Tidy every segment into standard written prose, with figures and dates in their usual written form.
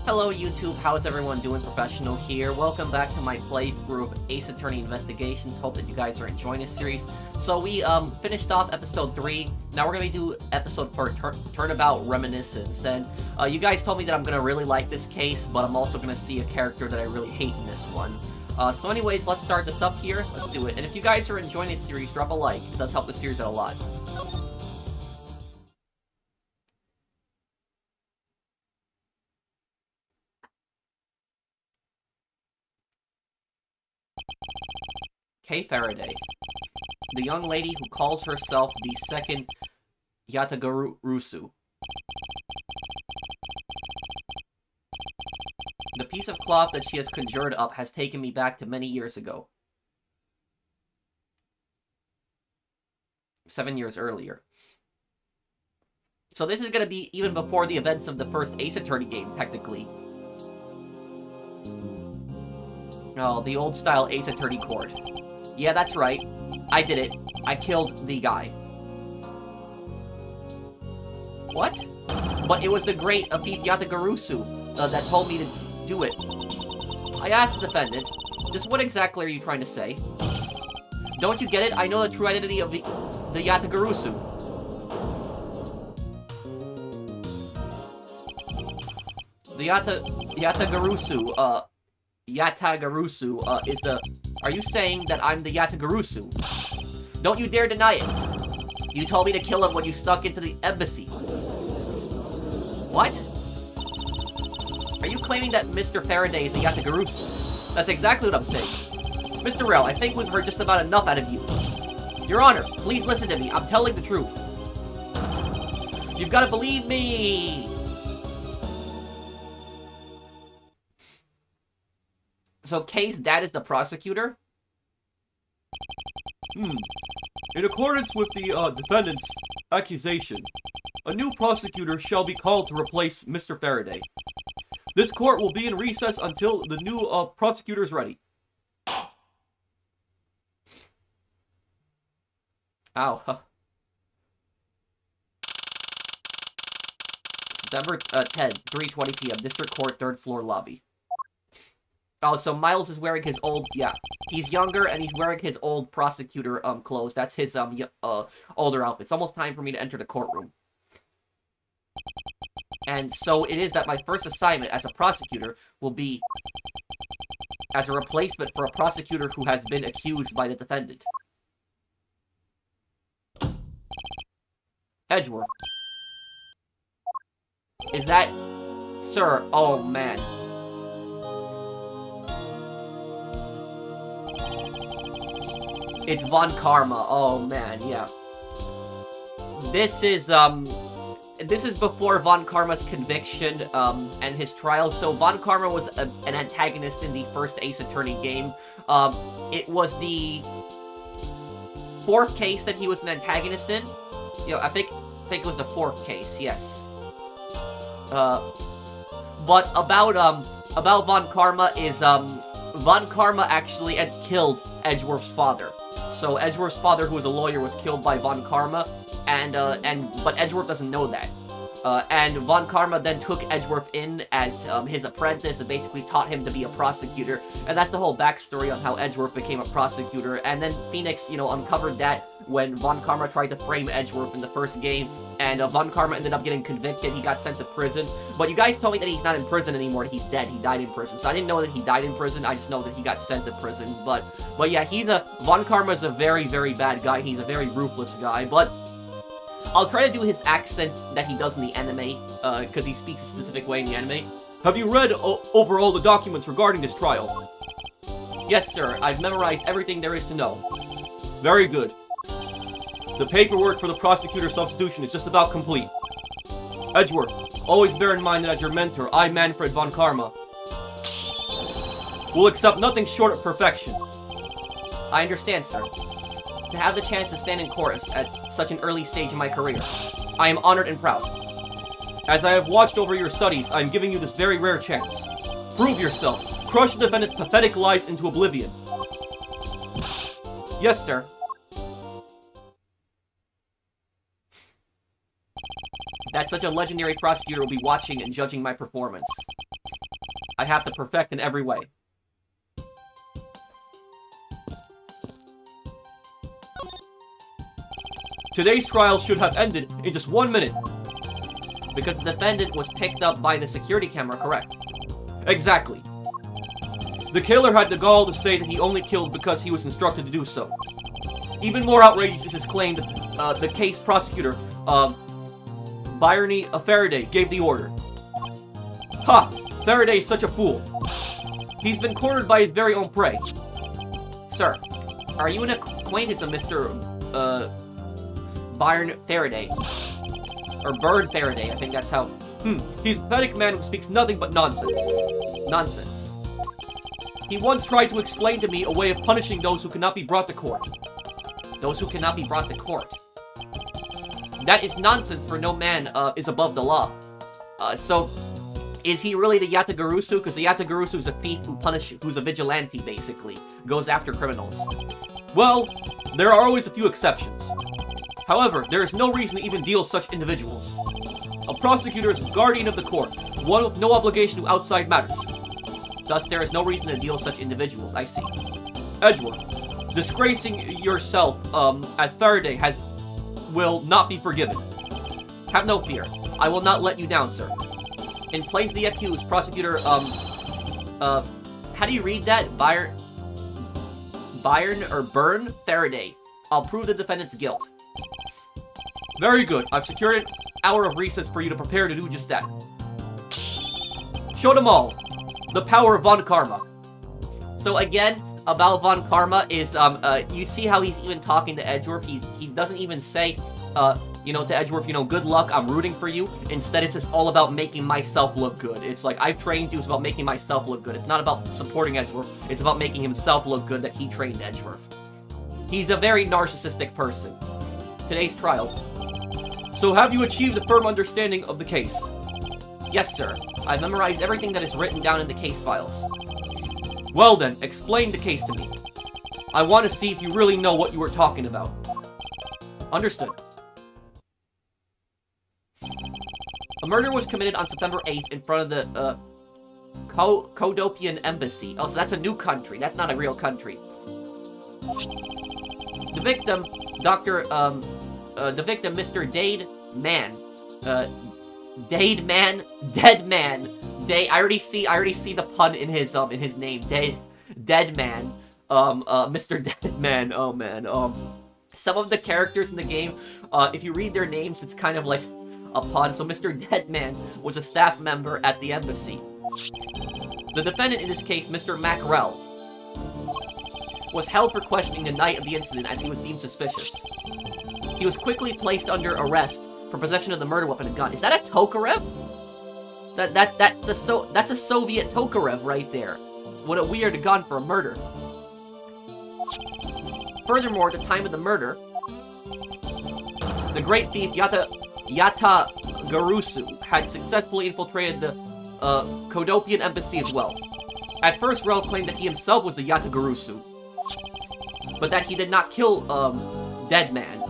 Hello YouTube, how's everyone doing? It's Professional here. Welcome back to my playthrough of Ace Attorney Investigations. Hope that you guys are enjoying this series. So we finished off episode 3. Now we're going to do episode 4, Turnabout Reminiscence. And you guys told me that I'm going to really like this case, but I'm also going to see a character that I really hate in this one. So anyways, let's start this up here. Let's do it. And if you guys are enjoying this series, drop a like. It does help the series out a lot. Kay Faraday, the young lady who calls herself the second Yatagarusu. The piece of cloth that she has conjured up has taken me back to many years ago. 7 years earlier. So this is going to be even before the events of the first Ace Attorney game, technically. Oh, the old-style Ace Attorney court. Yeah, that's right. I did it. I killed the guy. What? But it was the great Afif Yatagarusu that told me to do it. I asked the defendant, just what exactly are you trying to say? Don't you get it? I know the true identity of the Yatagarusu. The Yatagarusu, is the... Are you saying that I'm the Yatagarusu? Don't you dare deny it. You told me to kill him when you snuck into the embassy. What? Are you claiming that Mr. Faraday is a Yatagarusu? That's exactly what I'm saying. Mr. Rell, I think we've heard just about enough out of you. Your Honor, please listen to me. I'm telling the truth. You've got to believe me! So Kay's dad is the prosecutor? In accordance with the defendant's accusation, a new prosecutor shall be called to replace Mr. Faraday. This court will be in recess until the new prosecutor is ready. Ow. Huh. September 10, 3:20 p.m. District Court, 3rd floor lobby. Oh, so Miles is wearing his old, yeah, he's younger and he's wearing his old prosecutor, clothes. That's his, older outfit. It's almost time for me to enter the courtroom. And so it is that my first assignment as a prosecutor will be as a replacement for a prosecutor who has been accused by the defendant. Edgeworth. Is that... Sir, oh man. It's Von Karma. Oh man, yeah. This is before Von Karma's conviction and his trial. So Von Karma was an antagonist in the first Ace Attorney game. It was the 4th case that he was an antagonist in. You know, I think it was the 4th case. Yes. But about Von Karma is Von Karma actually had killed Edgeworth's father. So Edgeworth's father, who was a lawyer, was killed by Von Karma, but Edgeworth doesn't know that. And Von Karma then took Edgeworth in as his apprentice and basically taught him to be a prosecutor. And that's the whole backstory on how Edgeworth became a prosecutor. And then Phoenix, uncovered that when Von Karma tried to frame Edgeworth in the first game. And Von Karma ended up getting convicted. He got sent to prison. But you guys told me that he's not in prison anymore. He's dead. He died in prison. So I didn't know that he died in prison. I just know that he got sent to prison. But yeah, Von Karma is a very, very bad guy. He's a very ruthless guy. But I'll try to do his accent that he does in the anime, because he speaks a specific way in the anime. Have you read over all the documents regarding this trial? Yes, sir. I've memorized everything there is to know. Very good. The paperwork for the prosecutor substitution is just about complete. Edgeworth, always bear in mind that as your mentor, I, Manfred Von Karma, will accept nothing short of perfection. I understand, sir. To have the chance to stand in court at such an early stage in my career, I am honored and proud. As I have watched over your studies, I am giving you this very rare chance. Prove yourself. Crush the defendant's pathetic lies into oblivion. Yes, sir. That such a legendary prosecutor will be watching and judging my performance. I have to perfect in every way. Today's trial should have ended in just 1 minute. Because the defendant was picked up by the security camera, correct? Exactly. The killer had the gall to say that he only killed because he was instructed to do so. Even more outrageous is his claim that the case prosecutor, Byrne Faraday, gave the order. Ha! Faraday's such a fool. He's been cornered by his very own prey. Sir, are you an acquaintance of Mr. Byrne Faraday? Or Bird Faraday, I think that's how... He's a pathetic man who speaks nothing but nonsense. Nonsense. He once tried to explain to me a way of punishing those who cannot be brought to court. Those who cannot be brought to court. That is nonsense, for no man is above the law. So, is he really the Yatagarusu? Because the Yatagarusu is a thief who's a vigilante, basically. Goes after criminals. Well, there are always a few exceptions. However, there is no reason to even deal such individuals. A prosecutor is a guardian of the court, one with no obligation to outside matters. Thus, there is no reason to deal such individuals, I see. Edgeworth, disgracing yourself as Faraday will not be forgiven. Have no fear. I will not let you down, sir. In place the accused, prosecutor, how do you read that? Byrne or Byrne Faraday. I'll prove the defendant's guilt. Very good. I've secured an hour of recess for you to prepare to do just that. Show them all the power of Von Karma. So again, about Von Karma is, you see how he's even talking to Edgeworth? He doesn't even say, to Edgeworth, good luck, I'm rooting for you. Instead, it's just all about making myself look good. It's like, I've trained you, it's about making myself look good. It's not about supporting Edgeworth, it's about making himself look good that he trained Edgeworth. He's a very narcissistic person. Today's trial. So have you achieved a firm understanding of the case? Yes, sir. I've memorized everything that is written down in the case files. Well then, explain the case to me. I want to see if you really know what you were talking about. Understood. A murder was committed on September 8th in front of the, Kodopian embassy. Oh, so that's a new country. That's not a real country. The victim, Mr. Dead Man. I already see the pun in his name. Dead Man. Mr. Dead Man. Oh man. Some of the characters in the game, if you read their names, it's kind of like a pun. So Mr. Dead Man was a staff member at the embassy. The defendant in this case, Mr. Mackerel, was held for questioning the night of the incident as he was deemed suspicious. He was quickly placed under arrest for possession of the murder weapon and gun. Is that a Tokarev? That's a Soviet Tokarev right there. What a weird gun for a murder. Furthermore, at the time of the murder, the great thief Yatagarusu had successfully infiltrated the Kodopian embassy as well. At first, Rel claimed that he himself was the Yatagarusu, but that he did not kill Dead Man.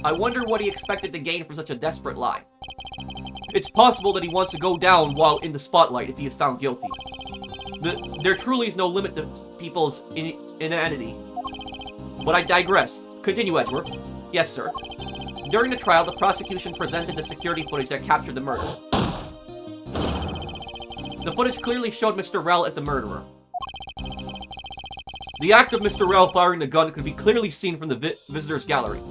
I wonder what he expected to gain from such a desperate lie. It's possible that he wants to go down while in the spotlight if he is found guilty. There truly is no limit to people's inanity. But I digress. Continue, Edgeworth. Yes, sir. During the trial, the prosecution presented the security footage that captured the murder. The footage clearly showed Mr. Rel as the murderer. The act of Mr. Rel firing the gun could be clearly seen from the visitor's gallery.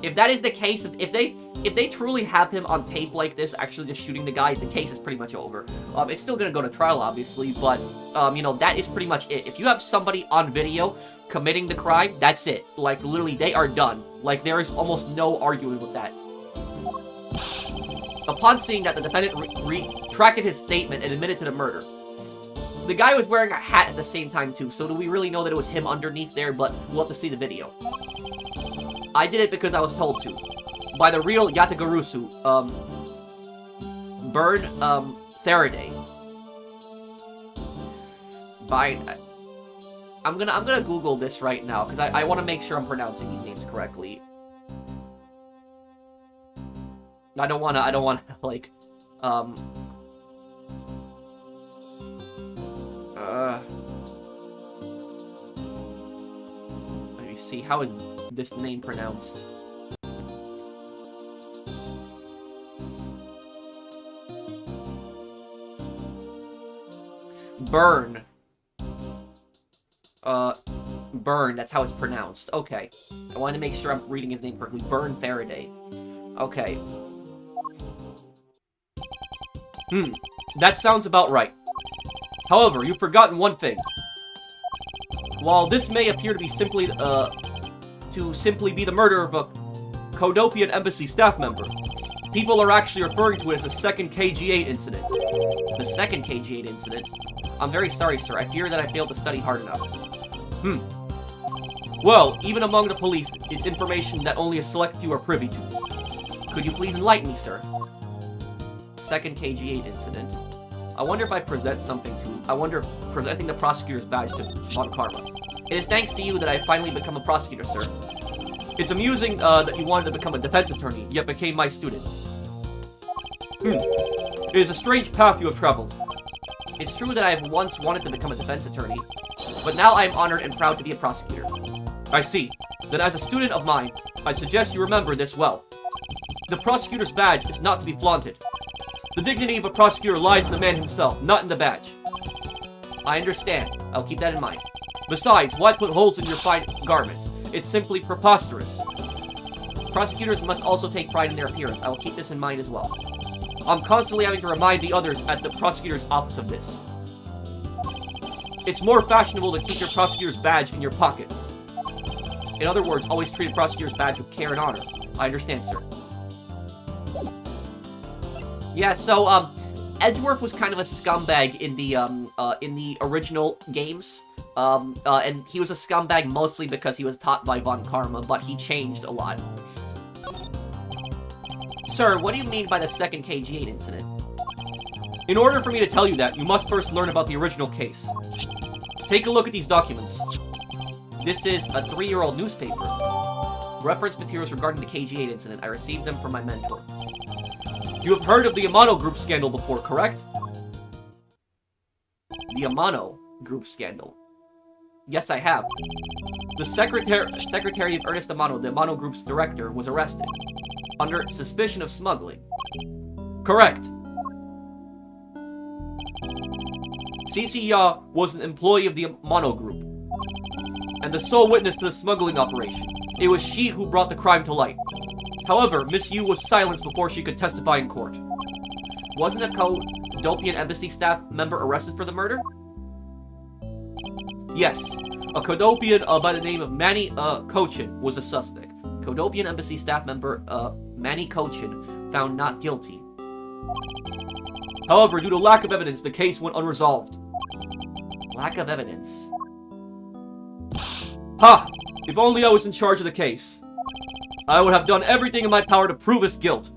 If that is the case, if they truly have him on tape like this, actually just shooting the guy, the case is pretty much over. It's still gonna go to trial, obviously, but, that is pretty much it. If you have somebody on video committing the crime, that's it. Like, literally, they are done. Like, there is almost no arguing with that. Upon seeing that, the defendant retracted his statement and admitted to the murder. The guy was wearing a hat at the same time, too, so do we really know that it was him underneath there? But we'll have to see the video. I did it because I was told to. By the real Yatagarusu, Byrne, Faraday. I'm gonna Google this right now, because I want to make sure I'm pronouncing these names correctly. I don't wanna, like, Let me see, how is this name pronounced? Burn. Burn, that's how it's pronounced. Okay. I wanted to make sure I'm reading his name correctly. Burn Faraday. Okay. That sounds about right. However, you've forgotten one thing. While this may appear to be simply be the murder of a Codopian embassy staff member, people are actually referring to it as the second KG-8 incident. The second KG-8 incident? I'm very sorry, sir. I fear that I failed to study hard enough. Well, even among the police, it's information that only a select few are privy to. Could you please enlighten me, sir? Second KG-8 incident. I wonder if I present something to... I wonder if presenting the prosecutor's badge to Von Karma. It is thanks to you that I finally become a prosecutor, sir. It's amusing that you wanted to become a defense attorney, yet became my student. It is a strange path you have traveled. It's true that I have once wanted to become a defense attorney, but now I am honored and proud to be a prosecutor. I see. Then as a student of mine, I suggest you remember this well. The prosecutor's badge is not to be flaunted. The dignity of a prosecutor lies in the man himself, not in the badge. I understand. I'll keep that in mind. Besides, why put holes in your fine garments? It's simply preposterous. Prosecutors must also take pride in their appearance. I will keep this in mind as well. I'm constantly having to remind the others at the prosecutor's office of this. It's more fashionable to keep your prosecutor's badge in your pocket. In other words, always treat a prosecutor's badge with care and honor. I understand, sir. Yeah, so, Edgeworth was kind of a scumbag in the original games. And he was a scumbag mostly because he was taught by Von Karma, but he changed a lot. Sir, what do you mean by the second KG-8 incident? In order for me to tell you that, you must first learn about the original case. Take a look at these documents. This is a 3-year-old newspaper. Reference materials regarding the KG-8 incident. I received them from my mentor. You have heard of the Amano Group scandal before, correct? The Amano Group scandal. Yes, I have. The secretary of Ernest Amano, the Amano Group's director, was arrested under suspicion of smuggling. Correct. Cici Ya was an employee of the Amano Group and the sole witness to the smuggling operation. It was she who brought the crime to light. However, Miss Yu was silenced before she could testify in court. Wasn't a Codopian embassy staff member arrested for the murder? Yes. A Codopian by the name of Manny Cochin was a suspect. Codopian embassy staff member Manny Cochin found not guilty. However, due to lack of evidence, the case went unresolved. Lack of evidence. Ha! If only I was in charge of the case. I would have done everything in my power to prove his guilt.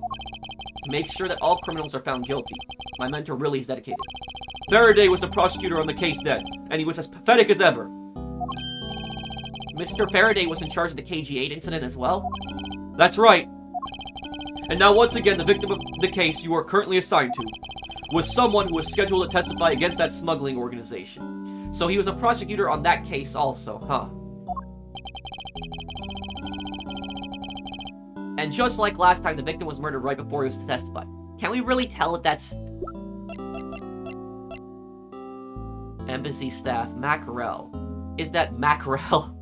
To make sure that all criminals are found guilty. My mentor really is dedicated. Faraday was the prosecutor on the case then, and he was as pathetic as ever. Mr. Faraday was in charge of the KG-8 incident as well? That's right. And now once again, the victim of the case you are currently assigned to was someone who was scheduled to testify against that smuggling organization. So he was a prosecutor on that case also, huh? And just like last time, the victim was murdered right before he was to testify. Can we really tell if that's... Embassy staff, Mackerel. Is that Mackerel?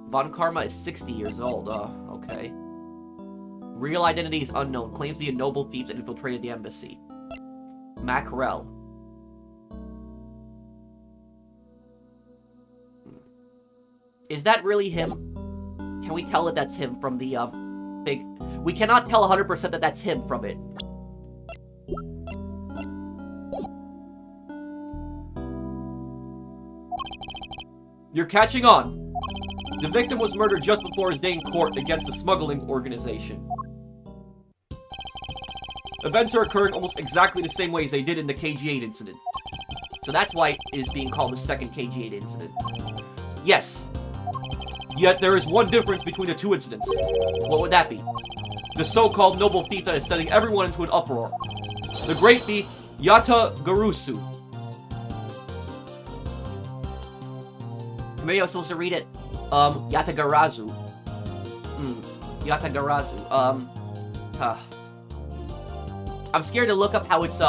Von Karma is 60 years old, okay. Real identity is unknown. Claims to be a noble thief that infiltrated the embassy. Mackerel. Is that really him? Can we tell that that's him from the, big... We cannot tell 100% that that's him from it. You're catching on. The victim was murdered just before his day in court against the smuggling organization. Events are occurring almost exactly the same way as they did in the KG-8 incident. So that's why it is being called the second KG-8 incident. Yes. Yet there is one difference between the two incidents. What would that be? the so-called noble thief that is setting everyone into an uproar. The great thief, Yatagarusu. Maybe I was supposed to read it, Yatagarazu. Yatagarazu, I'm scared to look up how it's,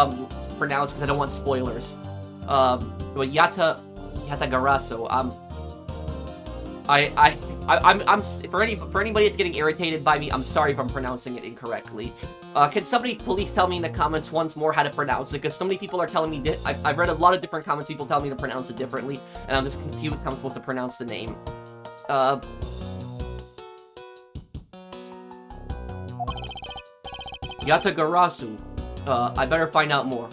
pronounced because I don't want spoilers. But Yatagarasu, I'm for anybody that's getting irritated by me, I'm sorry if I'm pronouncing it incorrectly. Can somebody please tell me in the comments once more how to pronounce it? Because so many people are telling me I've read a lot of different comments, people tell me to pronounce it differently, and I'm just confused how I'm supposed to pronounce the name. Yatagarasu. I better find out more.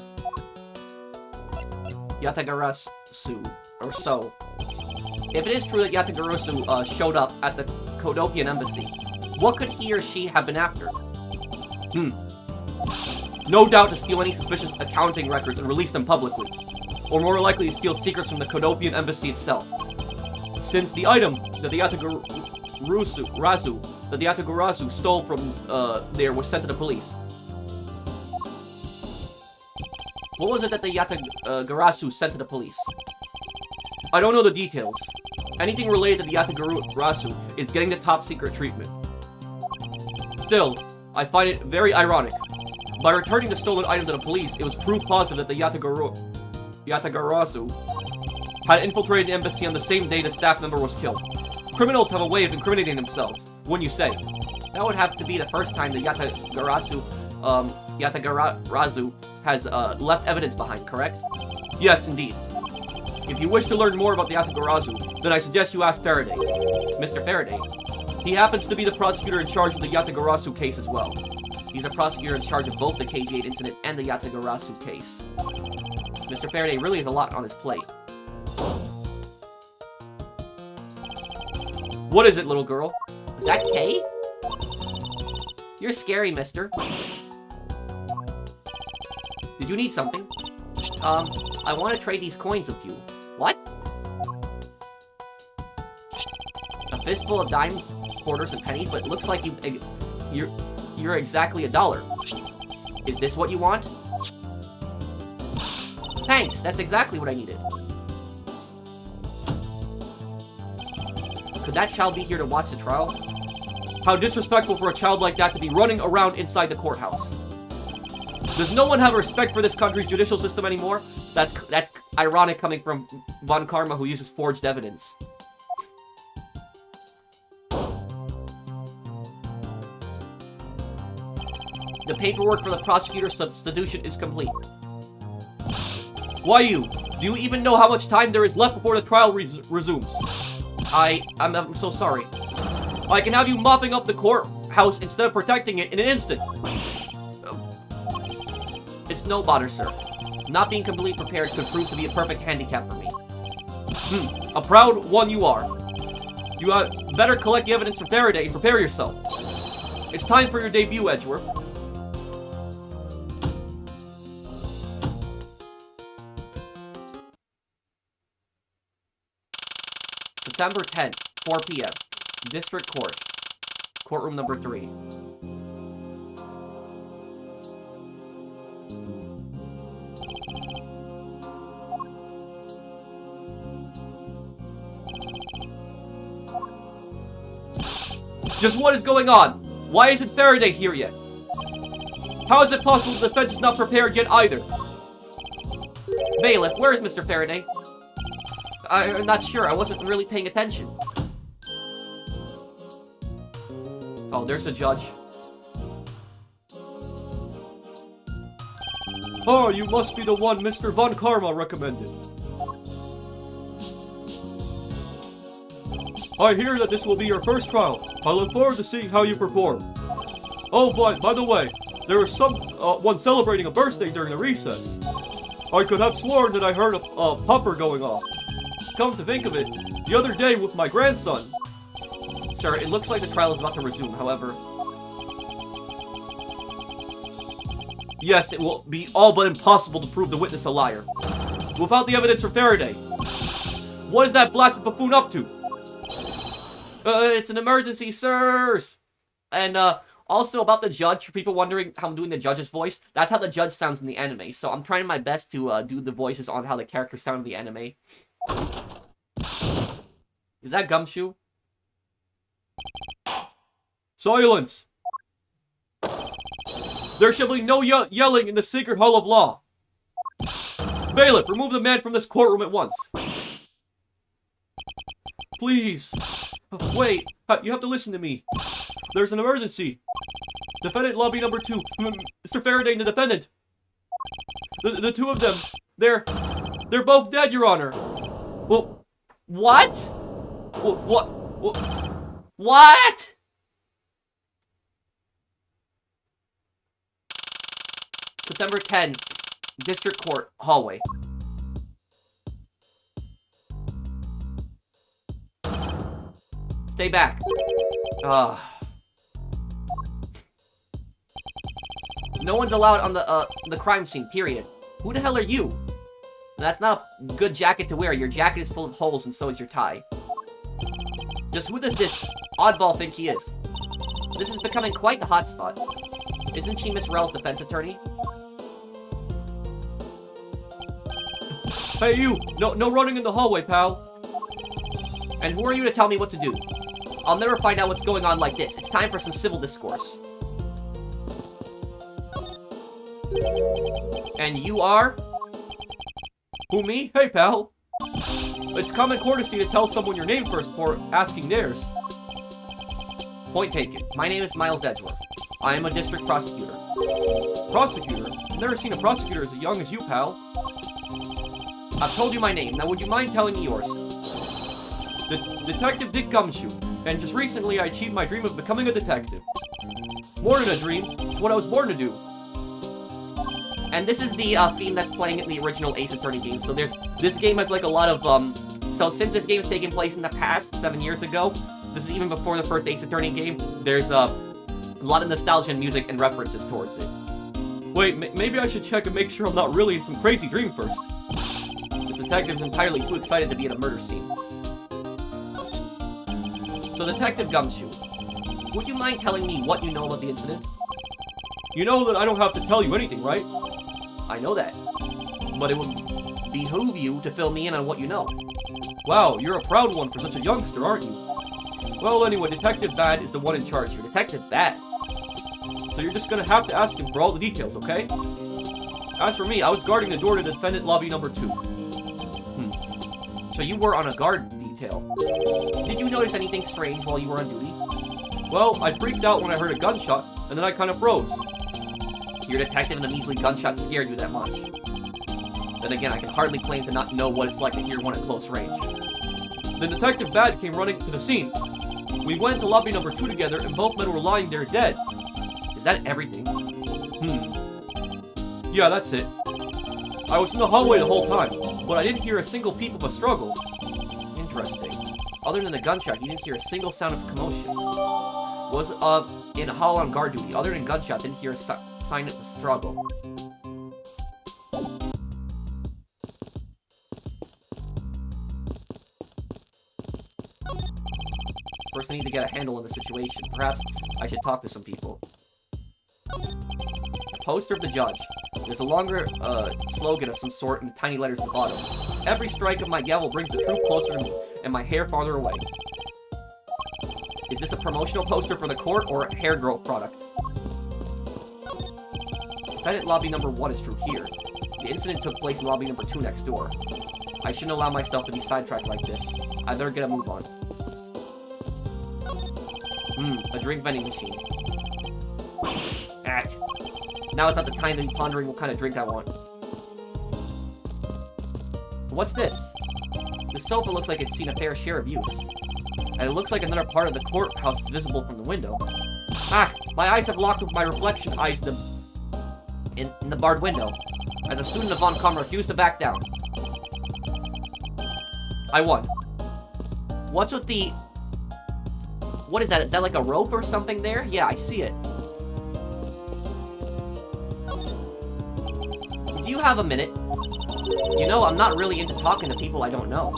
Yatagarasu, or so. If it is true that Yatagarasu showed up at the Kodopian embassy, what could he or she have been after? No doubt to steal any suspicious accounting records and release them publicly, or more likely to steal secrets from the Kodopian embassy itself. Since the item that the Yatagarasu stole from there was sent to the police. What was it that the Yatagarasu sent to the police? I don't know the details. Anything related to the Yatagarasu is getting the top secret treatment. Still, I find it very ironic. By returning the stolen item to the police, it was proof positive that the Yatagarasu had infiltrated the embassy on the same day the staff member was killed. Criminals have a way of incriminating themselves, wouldn't you say? That would have to be the first time the Yatagarasu has left evidence behind, correct? Yes, indeed. If you wish to learn more about the Yatagarasu, then I suggest you ask Faraday. Mr. Faraday. He happens to be the prosecutor in charge of the Yatagarasu case as well. He's a prosecutor in charge of both the KG-8 incident and the Yatagarasu case. Mr. Faraday really has a lot on his plate. What is it, little girl? Is that Kay? You're scary, mister. Did you need something? I want to trade these coins with you. What? A fistful of dimes, quarters, and pennies, but it looks like you're exactly $1. Is this what you want? Thanks, that's exactly what I needed. Could that child be here to watch the trial? How disrespectful for a child like that to be running around inside the courthouse. Does no one have respect for this country's judicial system anymore? That's ironic coming from Von Karma, who uses forged evidence. The paperwork for the prosecutor's substitution is complete. Why you? Do you even know how much time there is left before the trial resumes? I'm so sorry. I can have you mopping up the courthouse instead of protecting it in an instant. It's no bother, sir. Not being completely prepared could prove to be a perfect handicap for me. A proud one you are. You better collect the evidence from Faraday and prepare yourself. It's time for your debut, Edgeworth. September 10th, 4 p.m. District Court. Courtroom number 3. Just what is going on? Why isn't Faraday here yet? How is it possible the defense is not prepared yet either? Bailiff, where is Mr. Faraday? I'm not sure. I wasn't really paying attention. Oh, there's the judge. Oh, you must be the one Mr. Von Karma recommended. I hear that this will be your first trial. I look forward to seeing how you perform. Oh, by the way, there was one celebrating a birthday during the recess. I could have sworn that I heard a pupper going off. Come to think of it, the other day with my grandson. Sir, it looks like the trial is about to resume, however. Yes, it will be all but impossible to prove the witness a liar. Without the evidence from Faraday. What is that blasted buffoon up to? It's an emergency, sirs! And, Also, about the judge, for people wondering how I'm doing the judge's voice, that's how the judge sounds in the anime. So I'm trying my best to do the voices on how the characters sound in the anime. Is that Gumshoe? Silence! There shall be no yelling in the secret hall of law. Bailiff, remove the man from this courtroom at once. Please. Wait, you have to listen to me. There's an emergency. Defendant lobby number 2. Mr. Faraday and the defendant. The two of them. They're both dead, Your Honor. Well, what? What? September 10, District Court, hallway. Stay back. No one's allowed on the crime scene, period. Who the hell are you? That's not a good jacket to wear. Your jacket is full of holes and so is your tie. Just who does this oddball think he is? This is becoming quite the hotspot. Isn't she Miss Rel's defense attorney? Hey you! No running in the hallway, pal. And who are you to tell me what to do? I'll never find out what's going on like this. It's time for some civil discourse. And you are? Who, me? Hey, pal. It's common courtesy to tell someone your name first before asking theirs. Point taken. My name is Miles Edgeworth. I am a district prosecutor. Prosecutor? I've never seen a prosecutor as young as you, pal. I've told you my name. Now would you mind telling me yours? Detective Dick Gumshoe. And just recently I achieved my dream of becoming a detective. More than a dream. It's what I was born to do. And this is the theme that's playing in the original Ace Attorney game. So this game has like a lot of so since this game is taking place in the past 7 years ago, this is even before the first Ace Attorney game. There's a lot of nostalgia and music and references towards it. Wait, maybe I should check and make sure I'm not really in some crazy dream first. This detective's entirely too excited to be at a murder scene. So Detective Gumshoe, would you mind telling me what you know about the incident? You know that I don't have to tell you anything, right? I know that. But it would behoove you to fill me in on what you know. Wow, you're a proud one for such a youngster, aren't you? Well, anyway, Detective Bad is the one in charge here. Detective Bad? So you're just gonna have to ask him for all the details, okay? As for me, I was guarding the door to defendant lobby number 2. So you were on a guard detail. Did you notice anything strange while you were on duty? Well, I freaked out when I heard a gunshot, and then I kind of froze. Your detective and a measly gunshot scared you that much. Then again, I can hardly claim to not know what it's like to hear one at close range. Then Detective Bad came running to the scene. We went to lobby number 2 together, and both men were lying there dead. Is that everything? Yeah, that's it. I was in the hallway the whole time, but I didn't hear a single peep of a struggle. Interesting. Other than the gunshot, you didn't hear a single sound of commotion. Was in a hall on guard duty. Other than gunshot, didn't hear a sign of a struggle. First, I need to get a handle on the situation. Perhaps I should talk to some people. Poster of the judge. There's a longer slogan of some sort in tiny letters at the bottom. Every strike of my gavel brings the truth closer to me, and my hair farther away. Is this a promotional poster for the court or a hair growth product? Defendant lobby number 1 is through here. The incident took place in lobby number 2 next door. I shouldn't allow myself to be sidetracked like this. I better get a move on. A drink vending machine. Ack. Now is not the time to be pondering what kind of drink I want. What's this? The sofa looks like it's seen a fair share of use. And it looks like another part of the courthouse is visible from the window. Ah! My eyes have locked with my reflection eyes in the barred window. As a student of Von Kamm refused to back down. I won. What's with the... What is that? Is that like a rope or something there? Yeah, I see it. Do you have a minute? You know, I'm not really into talking to people I don't know.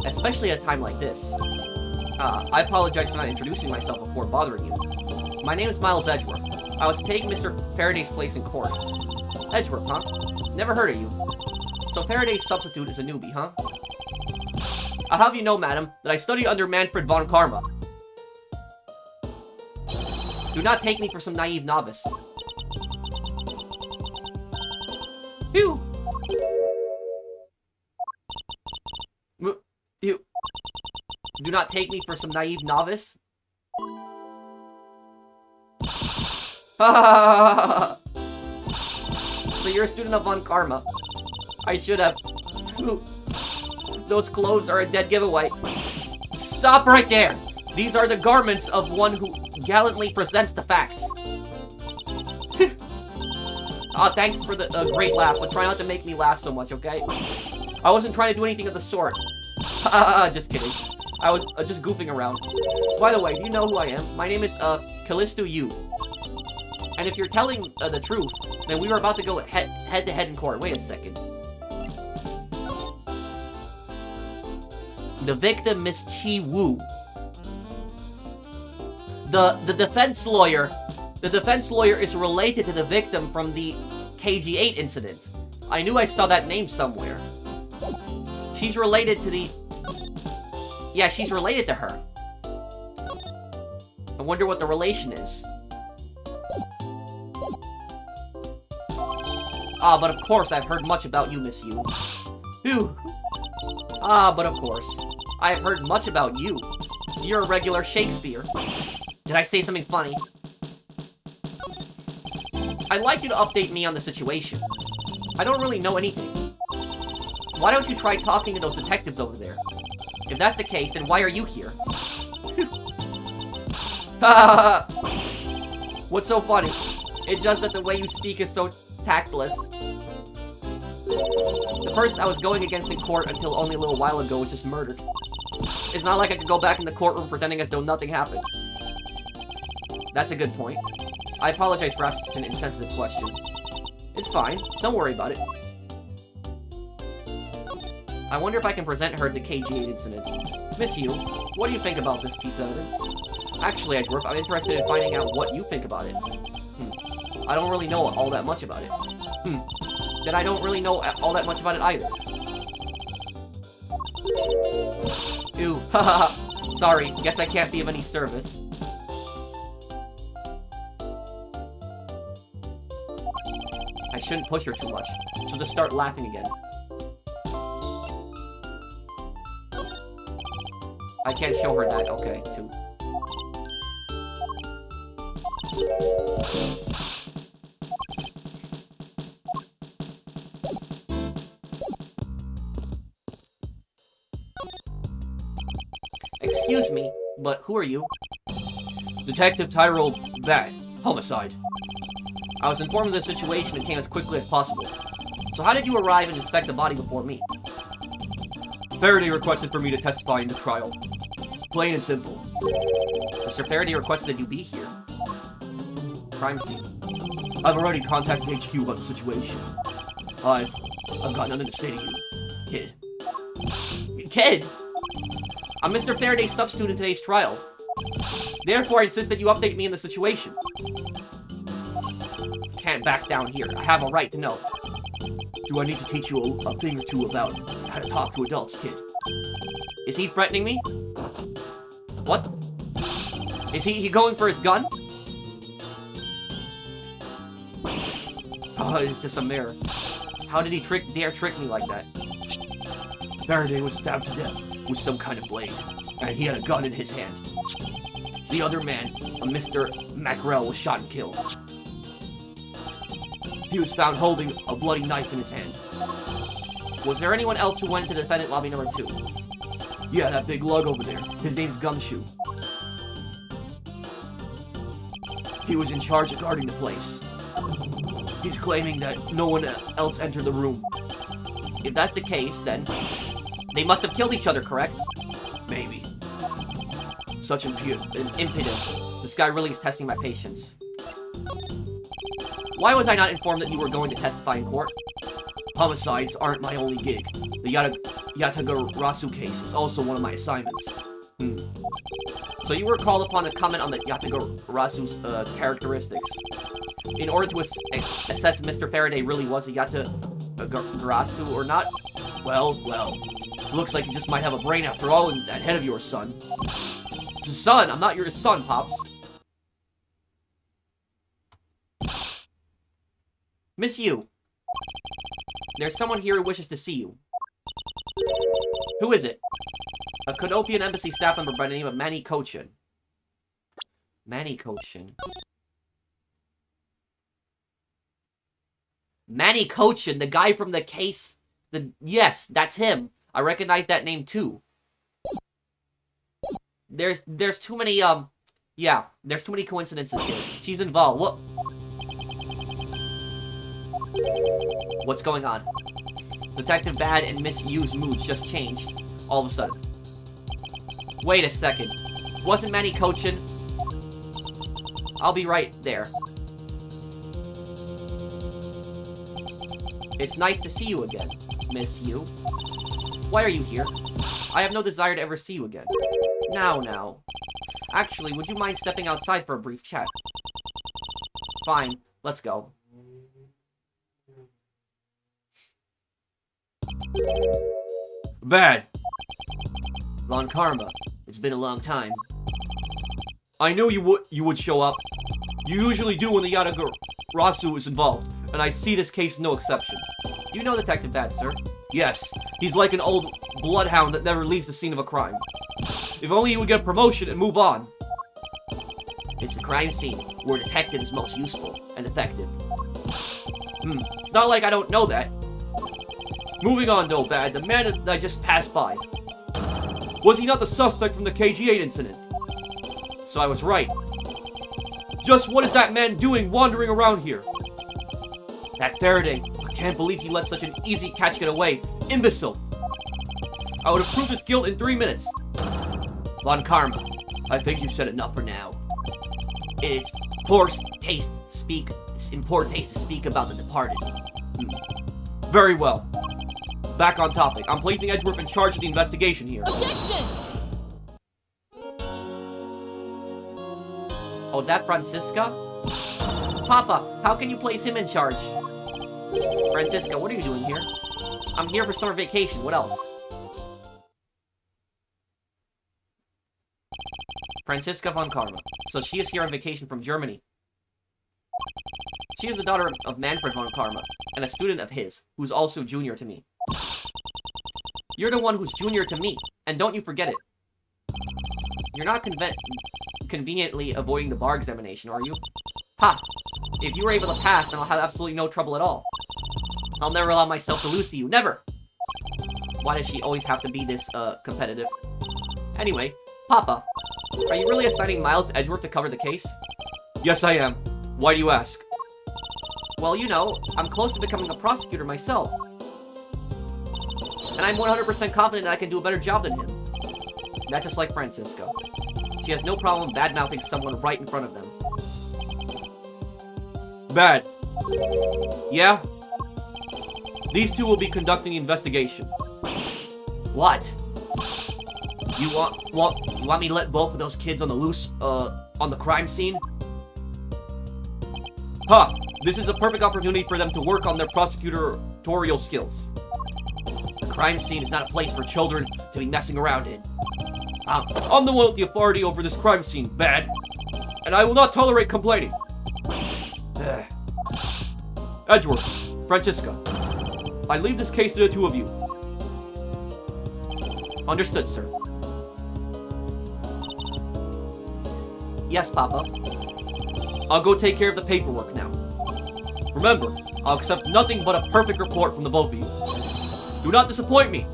Especially at a time like this. I apologize for not introducing myself before bothering you. My name is Miles Edgeworth. I was taking Mr. Faraday's place in court. Edgeworth, huh? Never heard of you. So Faraday's substitute is a newbie, huh? I'll have you know, madam, that I study under Manfred von Karma. Do not take me for some naive novice. Phew! You... Do not take me for some naive novice? So you're a student of Von Karma. I should have... Those clothes are a dead giveaway. Stop right there! These are the garments of one who gallantly presents the facts. Thanks for the great laugh, but try not to make me laugh so much, okay? I wasn't trying to do anything of the sort. Just kidding. I was just goofing around. By the way, do you know who I am? My name is, Callisto Yu. And if you're telling the truth, then we were about to go head-to-head in court. Wait a second. The victim, Miss Chi Wu. The defense lawyer is related to the victim from the KG8 incident. I knew I saw that name somewhere. She's related to the... Yeah, she's related to her. I wonder what the relation is. But of course, I've heard much about you, Miss Yu. Phew. But of course. I've heard much about you. You're a regular Shakespeare. Did I say something funny? I'd like you to update me on the situation. I don't really know anything. Why don't you try talking to those detectives over there? If that's the case, then why are you here? What's so funny? It's just that the way you speak is so tactless. The person I was going against in court until only a little while ago was just murdered. It's not like I could go back in the courtroom pretending as though nothing happened. That's a good point. I apologize for asking such an insensitive question. It's fine. Don't worry about it. I wonder if I can present her the KG8 incident. Miss Yu, what do you think about this piece of evidence? Actually, Edgeworth, I'm interested in finding out what you think about it. I don't really know all that much about it. Then I don't really know all that much about it either. Ew, haha. Sorry, guess I can't be of any service. I shouldn't push her too much. She'll just start laughing again. I can't show her that. Okay, too. Excuse me, but who are you? Detective Tyrell Bat. Homicide. I was informed of the situation and came as quickly as possible. So how did you arrive and inspect the body before me? Faraday requested for me to testify in the trial. Plain and simple. Mr. Faraday requested that you be here. Crime scene. I've already contacted HQ about the situation. I've got nothing to say to you, kid. Kid? I'm Mr. Faraday's substitute in today's trial. Therefore, I insist that you update me in the situation. Can't back down here. I have a right to know. Do I need to teach you a thing or two about how to talk to adults, kid? Is he threatening me? What? Is he going for his gun? Oh, it's just a mirror. How did he dare trick me like that? Faraday was stabbed to death with some kind of blade, and he had a gun in his hand. The other man, a Mr. Mackerel, was shot and killed. He was found holding a bloody knife in his hand. Was there anyone else who went to defendant lobby number 2? Yeah, that big lug over there. His name's Gumshoe. He was in charge of guarding the place. He's claiming that no one else entered the room. If that's the case, then they must have killed each other, correct? Maybe. Such impudence. This guy really is testing my patience. Why was I not informed that you were going to testify in court? Homicides aren't my only gig. The Yatagarasu case is also one of my assignments. So you were called upon to comment on the Yatagarazu's characteristics. In order to assess if Mr. Faraday really was a Yatagarazu or not? Well. Looks like you just might have a brain after all in that head of yours, son. It's a son! I'm not your son, Pops. Miss Yu. There's someone here who wishes to see you. Who is it? A Canopian embassy staff member by the name of Manny Cochin. Manny Cochin. Manny Cochin, the guy from the case. Yes, that's him. I recognize that name too. There's too many yeah, there's too many coincidences here. She's involved. What? What's going on? Detective Bad and Miss Yu's moods just changed all of a sudden. Wait a second. Wasn't Manny Cochin? I'll be right there. It's nice to see you again, Miss Yu. Why are you here? I have no desire to ever see you again. Now. Actually, would you mind stepping outside for a brief chat? Fine, let's go. Bad. Von Karma, it's been a long time. I knew you would show up. You usually do when the Yatagarazu is involved, and I see this case no exception. Do you know Detective Bad, sir? Yes, he's like an old bloodhound that never leaves the scene of a crime. If only he would get a promotion and move on. It's the crime scene where a detective is most useful and effective. It's not like I don't know that. Moving on though, Bad, the man that I just passed by. Was he not the suspect from the KG8 incident? So I was right. Just what is that man doing wandering around here? That Faraday, I can't believe he let such an easy catch get away. Imbecile! I would have proved his guilt in 3 minutes. Von Karma, I think you've said enough for now. It's poor taste to speak. It's in poor taste to speak about the departed. Very well. Back on topic. I'm placing Edgeworth in charge of the investigation here. Objection! Oh, is that Francisca? Papa, how can you place him in charge? Francisca, what are you doing here? I'm here for summer vacation. What else? Francisca von Karma. So she is here on vacation from Germany. She is the daughter of Manfred von Karma, and a student of his, who's also junior to me. You're the one who's junior to me, and don't you forget it. You're not conveniently avoiding the bar examination, are you? Ha! If you were able to pass, then I'll have absolutely no trouble at all. I'll never allow myself to lose to you, never! Why does she always have to be this, competitive? Anyway, Papa, are you really assigning Miles Edgeworth to cover the case? Yes, I am. Why do you ask? Well, you know, I'm close to becoming a prosecutor myself. And I'm 100% confident that I can do a better job than him. That's just like Francisco. She has no problem bad-mouthing someone right in front of them. Bad. Yeah? These two will be conducting the investigation. What? You want me to let both of those kids on the loose, on the crime scene? Huh! This is a perfect opportunity for them to work on their prosecutorial skills. The crime scene is not a place for children to be messing around in. I'm the one with the authority over this crime scene, Bad. And I will not tolerate complaining. Edgeworth, Francisca, I leave this case to the two of you. Understood, sir. Yes, Papa. I'll go take care of the paperwork now. Remember, I'll accept nothing but a perfect report from the both of you. Do not disappoint me!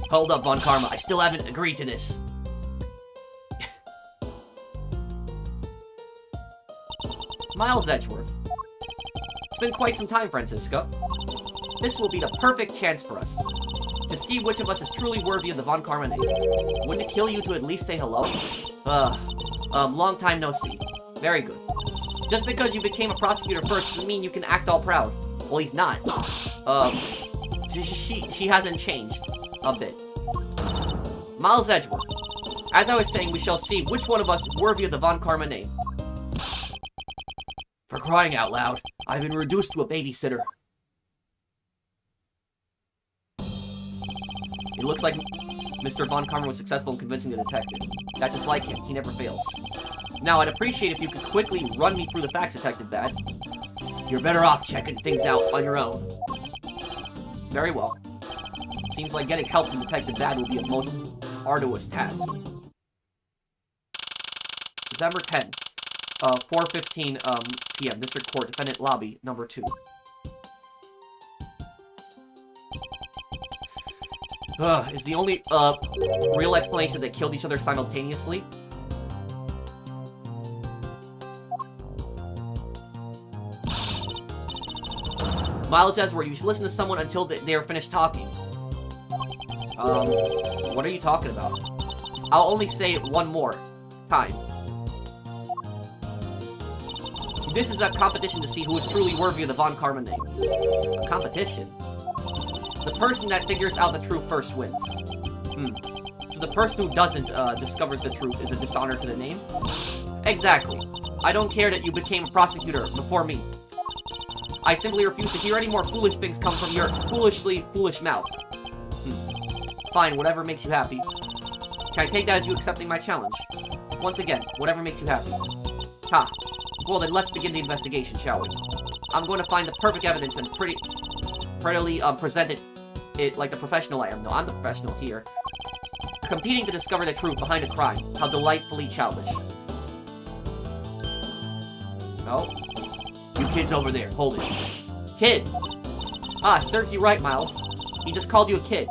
Hold up, Von Karma. I still haven't agreed to this. Miles Edgeworth. It's been quite some time, Francisca. This will be the perfect chance for us to see which of us is truly worthy of the Von Karma name. Wouldn't it kill you to at least say hello? Long time no see. Very good. Just because you became a prosecutor first doesn't mean you can act all proud. Well, he's not. She hasn't changed a bit. Miles Edgeworth. As I was saying, we shall see which one of us is worthy of the Von Karma name. For crying out loud, I've been reduced to a babysitter. It looks like Mr. Von Karma was successful in convincing the detective. That's just like him, he never fails. Now, I'd appreciate if you could quickly run me through the facts, Detective Bad. You're better off checking things out on your own. Very well. Seems like getting help from Detective Bad will be a most arduous task. September 10th, 4:15 p.m. District Court, Defendant Lobby, number 2. Is the only real explanation they killed each other simultaneously? Miles Edgeworth, you should listen to someone until they are finished talking. What are you talking about? I'll only say it one more time. This is a competition to see who is truly worthy of the Von Karma name. A competition? The person that figures out the truth first wins. So the person who doesn't discovers the truth is a dishonor to the name? Exactly. I don't care that you became a prosecutor before me. I simply refuse to hear any more foolish things come from your foolish mouth. Fine, whatever makes you happy. Can I take that as you accepting my challenge? Once again, whatever makes you happy. Ha. Well then, let's begin the investigation, shall we? I'm going to find the perfect evidence and prettily present it like the professional I am. No, I'm the professional here. Competing to discover the truth behind a crime. How delightfully childish. Oh? You kids over there, hold it. Kid! Ah, serves you right, Miles. He just called you a kid.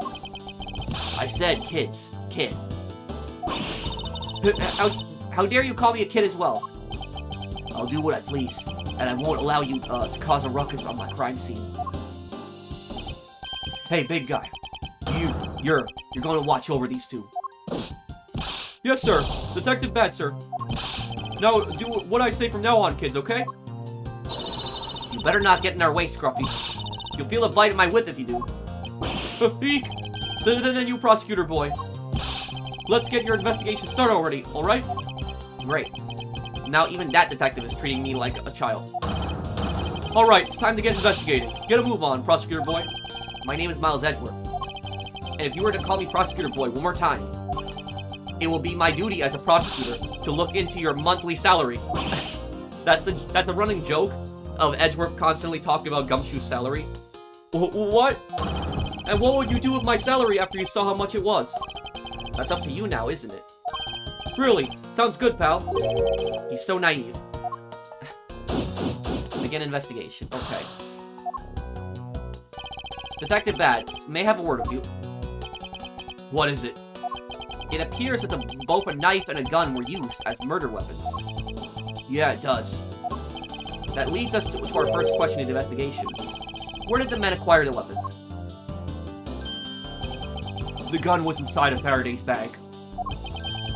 I said kids. Kid. How dare you call me a kid as well? I'll do what I please, and I won't allow you to cause a ruckus on my crime scene. Hey, big guy. You're going to watch over these two. Yes, sir. Detective Bad, sir. Now, do what I say from now on, kids, okay? You better not get in our way, Scruffy. You'll feel a bite of my whip if you do. Eek! Then you, prosecutor boy. Let's get your investigation started already, alright? Great. Now even that detective is treating me like a child. Alright, it's time to get investigating. Get a move on, prosecutor boy. My name is Miles Edgeworth. And if you were to call me prosecutor boy one more time, it will be my duty as a prosecutor to look into your monthly salary. That's a running joke of Edgeworth constantly talking about Gumshoe's salary. What? And what would you do with my salary after you saw how much it was? That's up to you now, isn't it? Really? Sounds good, pal. He's so naive. Begin investigation. Okay. Detective Bad, may I have a word with you? What is it? It appears that both a knife and a gun were used as murder weapons. Yeah, it does. That leads us to our first question in the investigation. Where did the men acquire the weapons? The gun was inside of Faraday's bag.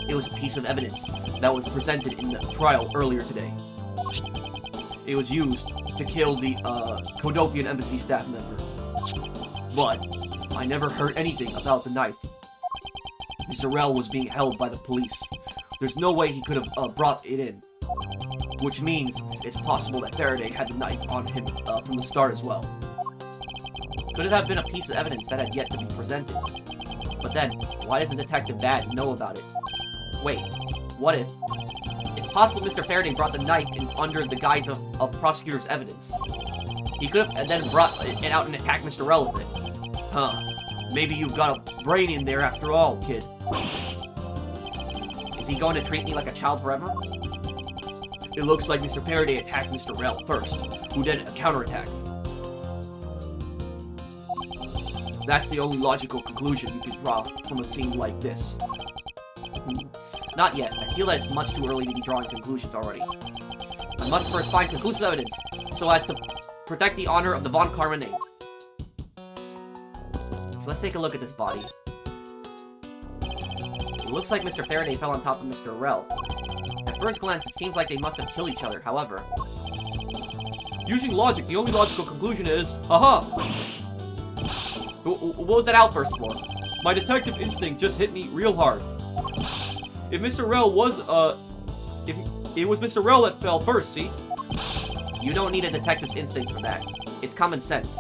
It was a piece of evidence that was presented in the trial earlier today. It was used to kill the Kodopian embassy staff member. But I never heard anything about the knife. Mr. Rell was being held by the police. There's no way he could have brought it in. Which means it's possible that Faraday had the knife on him from the start as well. Could it have been a piece of evidence that had yet to be presented? But then, why doesn't Detective Bad know about it? Wait, what if? It's possible Mr. Faraday brought the knife in under the guise of prosecutor's evidence. He could have then brought it out and attacked Mr. Rell with it. Huh. Maybe you've got a brain in there after all, kid. Is he going to treat me like a child forever? It looks like Mr. Faraday attacked Mr. Rell first, who then counterattacked. That's the only logical conclusion you can draw from a scene like this. Not yet. I feel that it's much too early to be drawing conclusions already. I must first find conclusive evidence, so as to protect the honor of the Von Karma name. Let's take a look at this body. It looks like Mr. Faraday fell on top of Mr. Rell. At first glance, it seems like they must have killed each other, however. Using logic, the only logical conclusion is, aha! What was that outburst for? My detective instinct just hit me real hard. If Mr. Rel was, if it was Mr. Rel that fell first, see? You don't need a detective's instinct for that. It's common sense.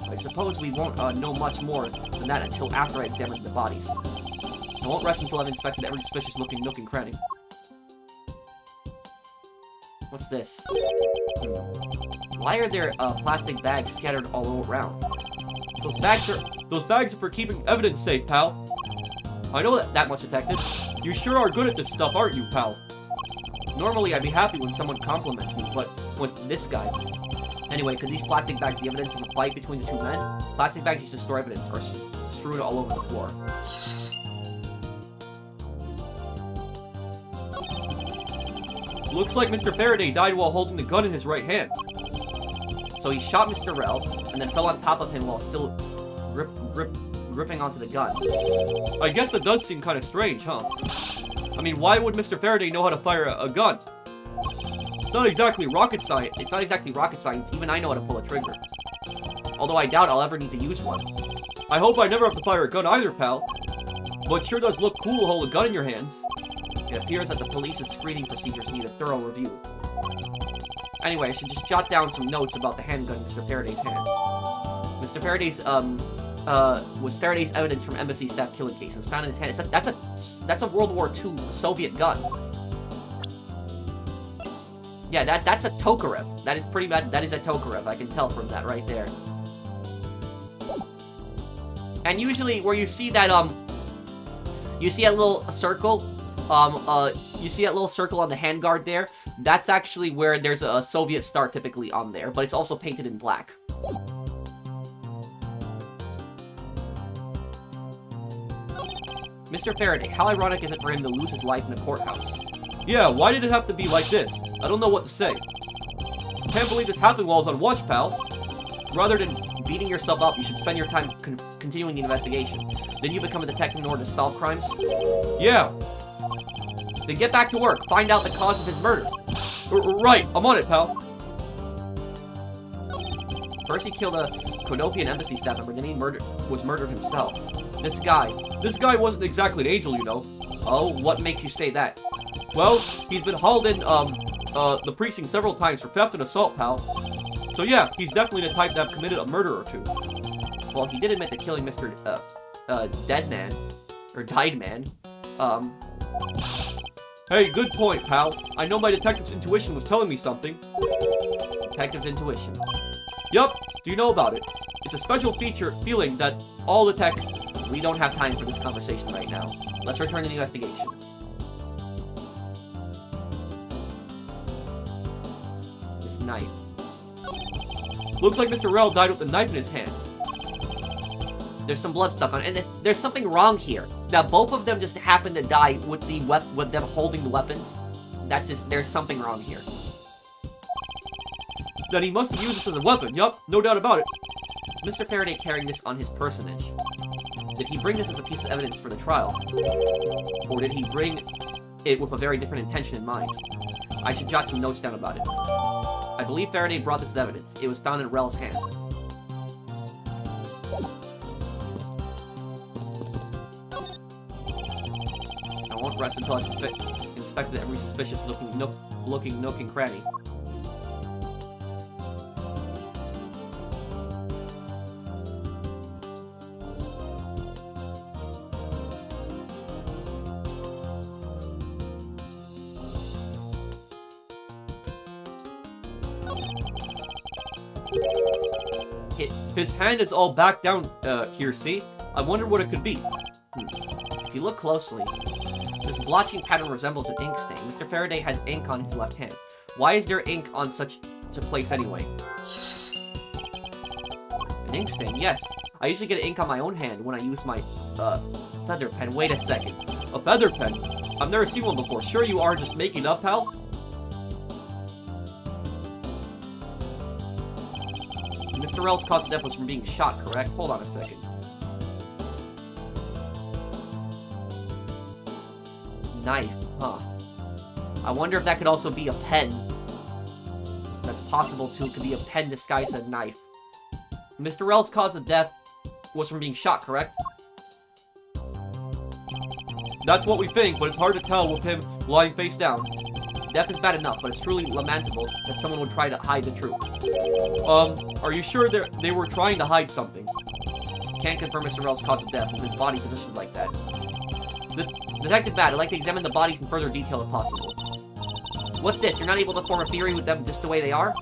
I suppose we won't know much more than that until after I examine the bodies. I won't rest until I've inspected every suspicious-looking nook and cranny. What's this? Why are there plastic bags scattered all around? Those bags are for keeping evidence safe, pal. I know that much, detective. You sure are good at this stuff, aren't you, pal? Normally, I'd be happy when someone compliments me, but was this guy? Anyway, could these plastic bags be evidence of a fight between the two men? Plastic bags used to store evidence are strewn all over the floor. Looks like Mr. Faraday died while holding the gun in his right hand. So he shot Mr. Rel, and then fell on top of him while still gripping onto the gun. I guess that does seem kind of strange, huh? I mean, why would Mr. Faraday know how to fire a gun? It's not exactly rocket science. It's not exactly rocket science. Even I know how to pull a trigger. Although I doubt I'll ever need to use one. I hope I never have to fire a gun either, pal. But it sure does look cool to hold a gun in your hands. It appears that the police's screening procedures need a thorough review. Anyway, I should just jot down some notes about the handgun in Mr. Faraday's hand. Mr. Faraday's, was Faraday's evidence from embassy staff killing cases found in his hand. That's a World War II Soviet gun. Yeah, that's a Tokarev. That is pretty bad. That is a Tokarev. I can tell from that right there. And usually, where you see that you see a little circle, you see that little circle on the handguard there. That's actually where there's a Soviet star typically on there, but it's also painted in black. Mr. Faraday, how ironic is it for him to lose his life in a courthouse? Yeah, why did it have to be like this? I don't know what to say. Can't believe this happened while I was on watch, pal. Rather than beating yourself up, you should spend your time continuing the investigation. Then you become a detective in order to solve crimes? Yeah. Then get back to work. Find out the cause of his murder. Right, I'm on it, pal. First he killed a Konopian embassy staff member, then he was murdered himself. This guy wasn't exactly an angel, you know. Oh, what makes you say that? Well, he's been hauled in, the precinct several times for theft and assault, pal. So yeah, he's definitely the type to have committed a murder or two. Well, he did admit to killing Mr. Dead Man. Or Died Man. Hey, good point, pal. I know my detective's intuition was telling me something. Detective's intuition. Yup, do you know about it? It's a special feeling that all the tech... We don't have time for this conversation right now. Let's return to the investigation. This knife. Looks like Mr. Rel died with a knife in his hand. There's some blood stuck on it, and there's something wrong here. That both of them just happened to die with with them holding the weapons. There's something wrong here. Then he must have used this as a weapon, yup, no doubt about it. Is Mr. Faraday carrying this on his personage? Did he bring this as a piece of evidence for the trial? Or did he bring it with a very different intention in mind? I should jot some notes down about it. I believe Faraday brought this as evidence. It was found in Rel's hand. I won't rest until I inspected every suspicious looking nook and cranny. His hand is all back down here, see? I wonder what it could be. If you look closely, this blotching pattern resembles an ink stain. Mr. Faraday has ink on his left hand. Why is there ink on such a place anyway? An ink stain, yes. I usually get ink on my own hand when I use my, feather pen. Wait a second. A feather pen? I've never seen one before. Sure you are just making up, pal? Mr. Rel's cause of death was from being shot, correct? Hold on a second. Knife, huh. I wonder if that could also be a pen. That's possible too. It could be a pen disguised as a knife. Mr. Rel's cause of death was from being shot, correct? That's what we think, but it's hard to tell with him lying face down. Death is bad enough, but it's truly lamentable that someone would try to hide the truth. Are you sure they were trying to hide something? Can't confirm Mr. Rel's cause of death with his body positioned like that. Detective Bad, I'd like to examine the bodies in further detail if possible. What's this? You're not able to form a theory with them just the way they are?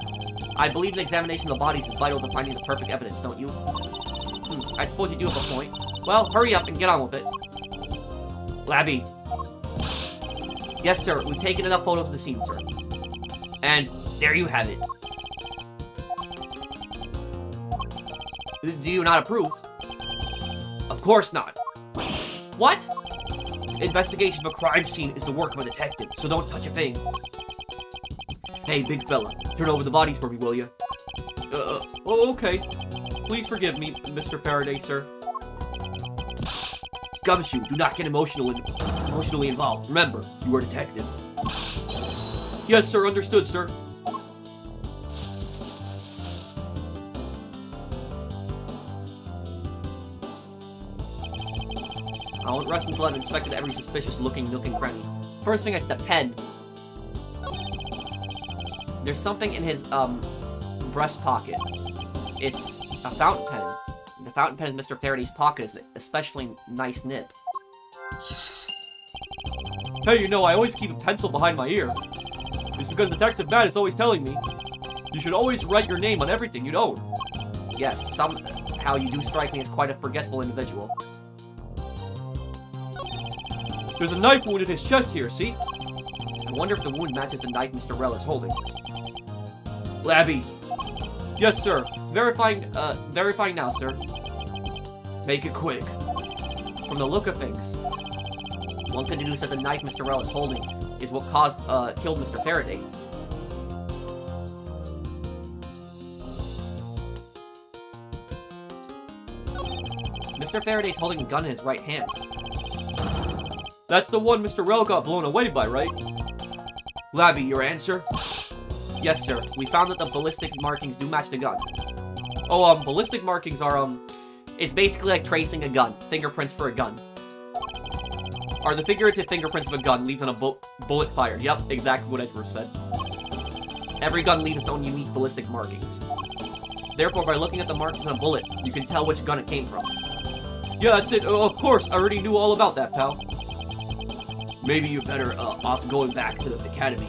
I believe an examination of the bodies is vital to finding the perfect evidence, don't you? I suppose you do have a point. Well, hurry up and get on with it. Labby. Yes, sir. We've taken enough photos of the scene, sir. And there you have it. Do you not approve? Of course not. What? Investigation of a crime scene is the work of a detective, so don't touch a thing. Hey, big fella, turn over the bodies for me, will you? Oh, okay. Please forgive me, Mr. Faraday, sir. Gumshoe, do not get emotionally involved. Remember, you are a detective. Yes, sir, understood, sir. I won't rest until I've inspected every suspicious-looking nook and cranny. First thing is the pen. There's something in his, breast pocket. It's a fountain pen. The fountain pen in Mr. Faraday's pocket is an especially nice nib. Hey, you know, I always keep a pencil behind my ear. It's because Detective Bad is always telling me you should always write your name on everything you own. Yes, somehow you do strike me as quite a forgetful individual. There's a knife wound in his chest here, see? I wonder if the wound matches the knife Mr. Rel is holding. Labby. Yes, sir. Verifying now, sir. Make it quick. From the look of things, one could deduce that the knife Mr. Rel is holding is what killed Mr. Faraday. Mr. Faraday's holding a gun in his right hand. That's the one Mr. Rel got blown away by, right? Labby, your answer? Yes, sir. We found that the ballistic markings do match the gun. Oh, ballistic markings are, It's basically like tracing a gun. Fingerprints for a gun. Are the figurative fingerprints of a gun leaves on a bullet fired. Yep, exactly what Edgeworth said. Every gun leaves its own unique ballistic markings. Therefore, by looking at the markings on a bullet, you can tell which gun it came from. Yeah, that's it. Of course, I already knew all about that, pal. Maybe you're better off going back to the academy.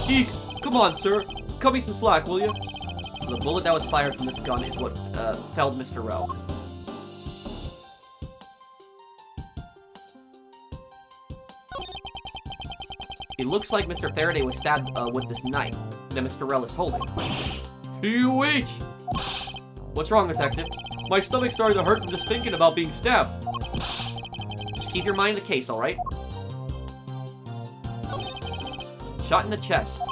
Eek! Come on, sir. Cut me some slack, will you? So the bullet that was fired from this gun is what felled Mr. Rel. It looks like Mr. Faraday was stabbed with this knife that Mr. Rel is holding. You wait! What's wrong, Detective? My stomach's starting to hurt from just thinking about being stabbed. Just keep your mind in the case, alright? Shot in the chest.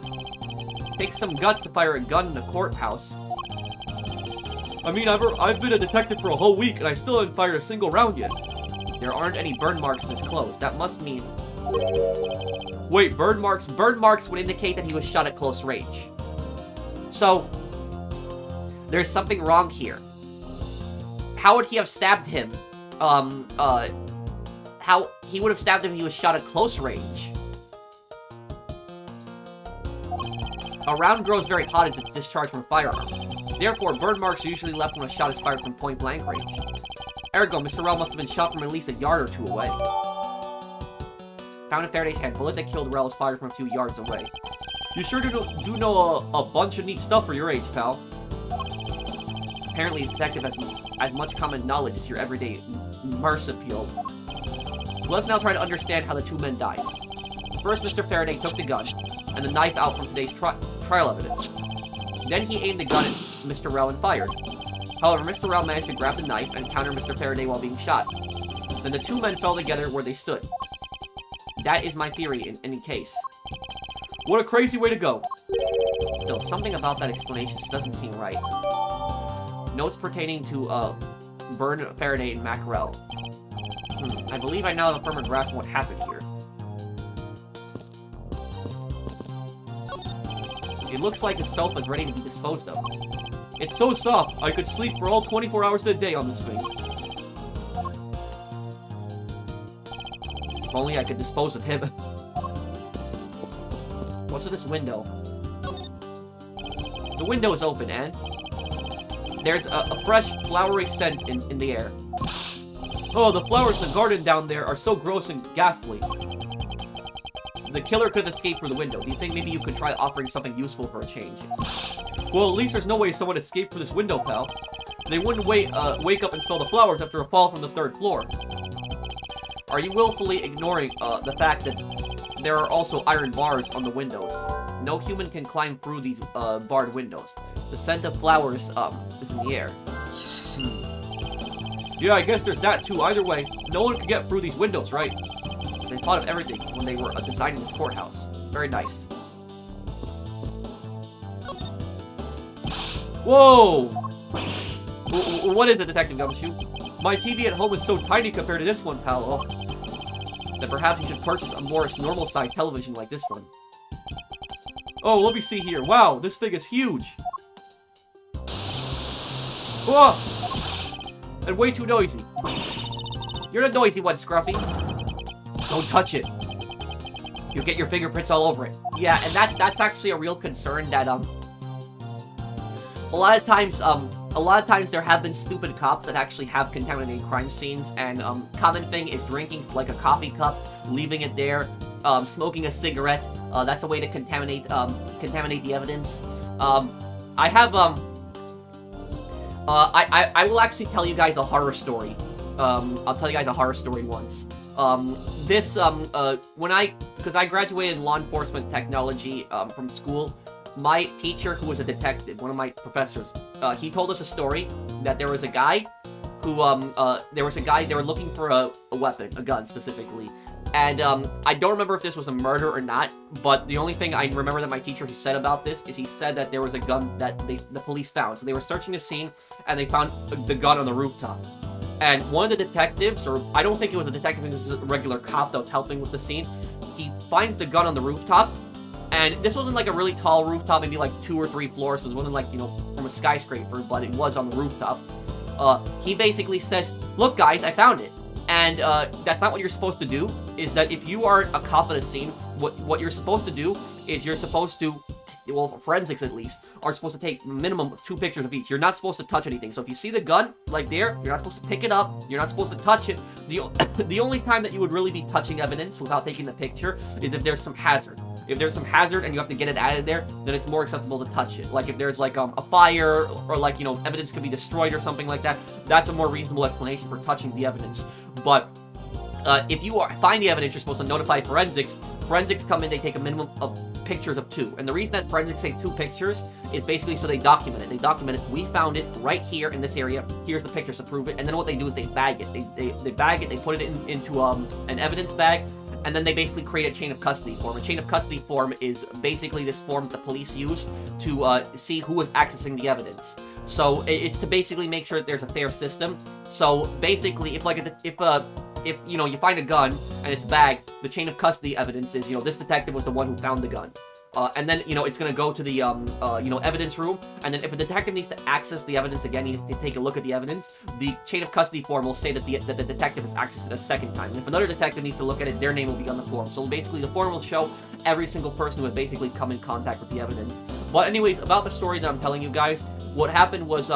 Takes some guts to fire a gun in a courthouse. I mean, I've been a detective for a whole week and I still haven't fired a single round yet. There aren't any burn marks in his clothes. That must mean... Wait, burn marks? Burn marks would indicate that he was shot at close range. So, there's something wrong here. How would he have stabbed him? How he would have stabbed him if he was shot at close range. A round grows very hot as it's discharged from a firearm. Therefore, burn marks are usually left when a shot is fired from point-blank range. Ergo, Mr. Rel must have been shot from at least a yard or two away. Found in Faraday's hand. Bullet that killed Rel was fired from a few yards away. You sure do know a bunch of neat stuff for your age, pal. Apparently, this detective has as much common knowledge as your everyday marsupial. Let's now try to understand how the two men died. First, Mr. Faraday took the gun and the knife out from today's trial evidence. Then he aimed the gun at Mr. Rel and fired. However, Mr. Rel managed to grab the knife and counter Mr. Faraday while being shot. Then the two men fell together where they stood. That is my theory in any case. What a crazy way to go. Still, something about that explanation just doesn't seem right. Notes pertaining to, Byrne, Faraday, and Mackerel. I believe I now have a firmer grasp on what happened here. It looks like the sofa is ready to be disposed of. It's so soft, I could sleep for all 24 hours of the day on this thing. only I could dispose of him. What's with this window? The window is open, and there's a fresh, flowery scent in the air. Oh, the flowers in the garden down there are so gross and ghastly. The killer could have escaped through the window. Do you think maybe you could try offering something useful for a change? Well, at least there's no way someone escaped from this window, pal. They wouldn't wake up and smell the flowers after a fall from the 3rd floor. Are you willfully ignoring the fact that there are also iron bars on the windows? No human can climb through these barred windows. The scent of flowers is in the air. Yeah, I guess there's that too. Either way, no one can get through these windows, right? They thought of everything when they were designing this courthouse. Very nice. Whoa! What is it, Detective Gumshoe? My TV at home is so tiny compared to this one, pal. Oh. Then perhaps you should purchase a more normal-sized television like this one. Oh, let me see here. Wow, this thing is huge. Whoa! And way too noisy. You're the noisy one, Scruffy. Don't touch it. You'll get your fingerprints all over it. Yeah, and that's actually a real concern that a lot of times there have been stupid cops that actually have contaminated crime scenes, and common thing is drinking like a coffee cup, leaving it there, smoking a cigarette. That's a way to contaminate the evidence. I will actually tell you guys a horror story. I'll tell you guys a horror story once. Because I graduated in law enforcement technology from school, my teacher, who was a detective, one of my professors, he told us a story that there was a guy who, they were looking for a weapon, a gun specifically. And I don't remember if this was a murder or not, but the only thing I remember that my teacher said about this is he said that there was a gun that the police found. So they were searching the scene, and they found the gun on the rooftop. And one of the detectives, or I don't think it was a detective, it was a regular cop that was helping with the scene, he finds the gun on the rooftop. And this wasn't like a really tall rooftop, maybe like 2 or 3 floors, so it wasn't like, you know, from a skyscraper, but it was on the rooftop. He basically says, "Look guys, I found it." And that's not what you're supposed to do, is that if you are a cop at a scene, what you're supposed to do is you're supposed to, well, forensics at least, are supposed to take minimum of 2 pictures of each. You're not supposed to touch anything. So if you see the gun, like there, you're not supposed to pick it up, you're not supposed to touch it. The only time that you would really be touching evidence without taking the picture is if there's some hazard. If there's some hazard and you have to get it out of there, then it's more acceptable to touch it. Like if there's like a fire, or like, you know, evidence could be destroyed or something like that, that's a more reasonable explanation for touching the evidence. But if you find the evidence, you're supposed to notify forensics. Forensics come in, they take a minimum of pictures of 2. And the reason that forensics say 2 pictures is basically so they document it. They document it. We found it right here in this area. Here's the pictures to prove it. And then what they do is they bag it. They bag it. They put it into an evidence bag. And then they basically create a chain of custody form. A chain of custody form is basically this form that the police use to see who is accessing the evidence. So it's to basically make sure that there's a fair system. So basically, if you know, you find a gun and it's bagged, the chain of custody evidence is, you know, this detective was the one who found the gun. And then, you know, it's going to go to the, you know, evidence room. And then if a detective needs to access the evidence again, he needs to take a look at the evidence, the chain of custody form will say that the detective has accessed it a second time. And if another detective needs to look at it, their name will be on the form. So basically, the form will show every single person who has basically come in contact with the evidence. But anyways, about the story that I'm telling you guys, what happened was,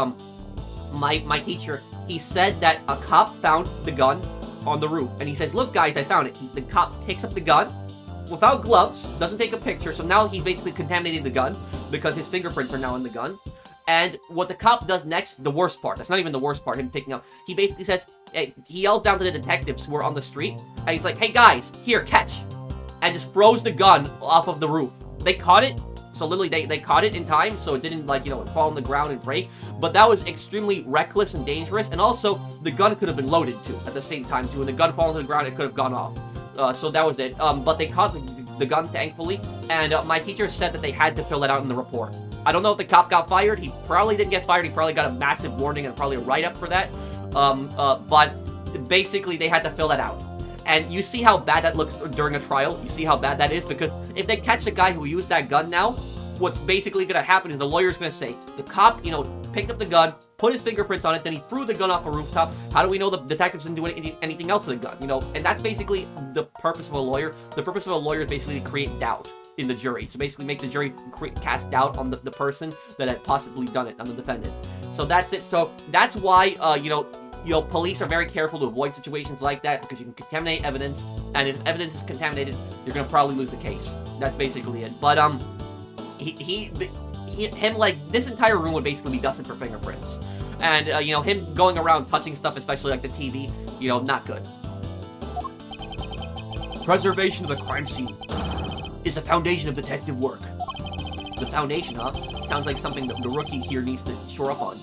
my teacher, he said that a cop found the gun on the roof. And he says, "Look, guys, I found it." The cop picks up the gun without gloves, doesn't take a picture, so now he's basically contaminated the gun because his fingerprints are now in the gun. And what the cop does next, the worst part, that's not even the worst part, him picking up, he basically says, he yells down to the detectives who are on the street, and he's like, "Hey guys, here, catch," and just throws the gun off of the roof. They caught it, so literally they caught it in time, so it didn't, like, you know, fall on the ground and break, but that was extremely reckless and dangerous, and also, the gun could have been loaded too, at the same time too, and the gun falling to the ground, it could have gone off. So that was it. But they caught the gun, thankfully, and my teacher said that they had to fill it out in the report. I don't know if the cop got fired. He probably didn't get fired. He probably got a massive warning and probably a write-up for that. But basically, they had to fill that out. And you see how bad that looks during a trial? You see how bad that is? Because if they catch the guy who used that gun now, what's basically going to happen is the lawyer's going to say, the cop, you know, picked up the gun, put his fingerprints on it, then he threw the gun off a rooftop. How do we know the detectives didn't do anything else to the gun? You know, and that's basically the purpose of a lawyer. The purpose of a lawyer is basically to create doubt in the jury. So basically make the jury cast doubt on the person that had possibly done it, on the defendant. So that's it. So that's why, you know, police are very careful to avoid situations like that, because you can contaminate evidence, and if evidence is contaminated, you're gonna probably lose the case. That's basically it. But, him, like, this entire room would basically be dusted for fingerprints. And, you know, him going around touching stuff, especially like the TV, you know, not good. Preservation of the crime scene is the foundation of detective work. The foundation, huh? Sounds like something that the rookie here needs to shore up on.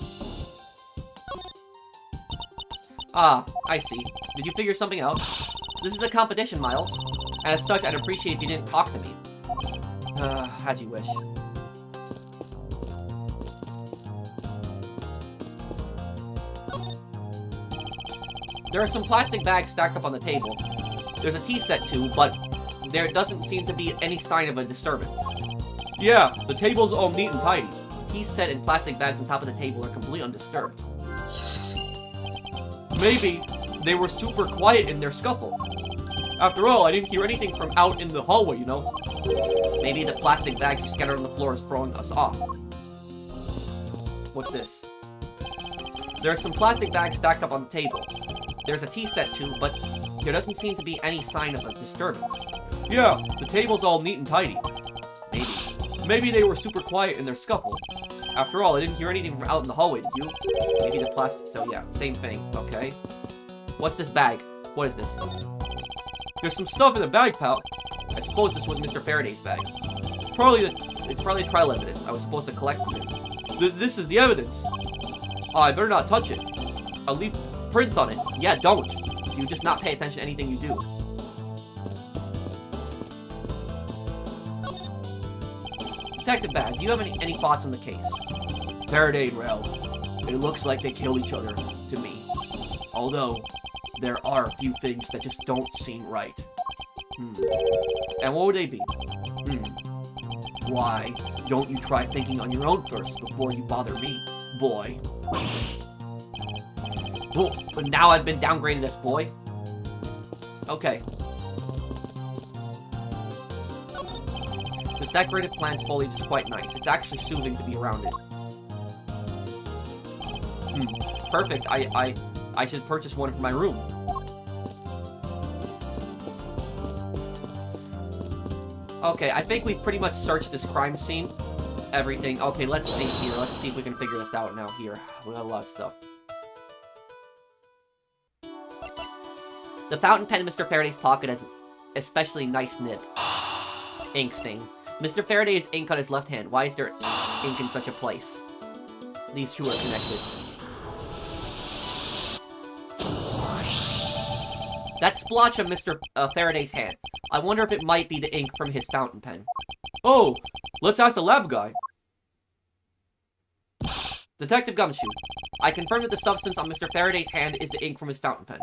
Ah, I see. Did you figure something out? This is a competition, Miles. As such, I'd appreciate if you didn't talk to me. As you wish. There are some plastic bags stacked up on the table. There's a tea set too, but there doesn't seem to be any sign of a disturbance. Yeah, the table's all neat and tidy. Tea set and plastic bags on top of the table are completely undisturbed. Maybe they were super quiet in their scuffle. After all, I didn't hear anything from out in the hallway, you know? Maybe the plastic bags scattered on the floor is throwing us off. What's this? There are some plastic bags stacked up on the table. There's a tea set too, but there doesn't seem to be any sign of a disturbance. Yeah, the table's all neat and tidy. Maybe they were super quiet in their scuffle. After all, I didn't hear anything from out in the hallway, did you? Maybe the plastic, so yeah, same thing, okay. What's this bag? What is this? There's some stuff in the bag, pal. I suppose this was Mr. Faraday's bag. It's probably trial evidence I was supposed to collect from him. This is the evidence. Oh, I better not touch it. I'll leave prints on it. Yeah, don't. You just not pay attention to anything you do. Detective Bag, do you have any thoughts on the case? Faraday and Rel. It looks like they killed each other, to me. Although, there are a few things that just don't seem right. And what would they be? Why don't you try thinking on your own first before you bother me, boy? Oh, but now I've been downgraded as boy? Okay. This decorative plant's foliage is quite nice. It's actually soothing to be around it. Perfect. I should purchase one for my room. Okay, I think we've pretty much searched this crime scene. Everything. Okay, let's see here. Let's see if we can figure this out now here. We got a lot of stuff. The fountain pen in Mr. Faraday's pocket has especially nice nib. Ink stain. Mr. Faraday's ink on his left hand. Why is there ink in such a place? These two are connected. That splotch on Mr. Faraday's hand. I wonder if it might be the ink from his fountain pen. Oh, let's ask the lab guy. Detective Gumshoe, I confirm that the substance on Mr. Faraday's hand is the ink from his fountain pen.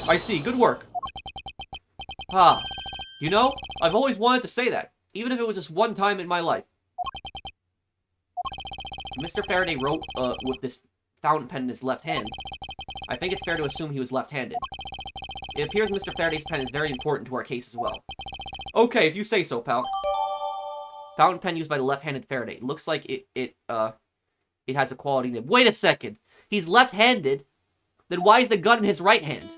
I see, good work. Ah, you know, I've always wanted to say that, even if it was just one time in my life. Mr. Faraday wrote with this fountain pen in his left hand. I think it's fair to assume he was left-handed. It appears Mr. Faraday's pen is very important to our case as well. Okay, if you say so, pal. Fountain pen used by the left-handed Faraday. It looks like it has a quality nib. Wait a second! He's left-handed? Then why is the gun in his right hand?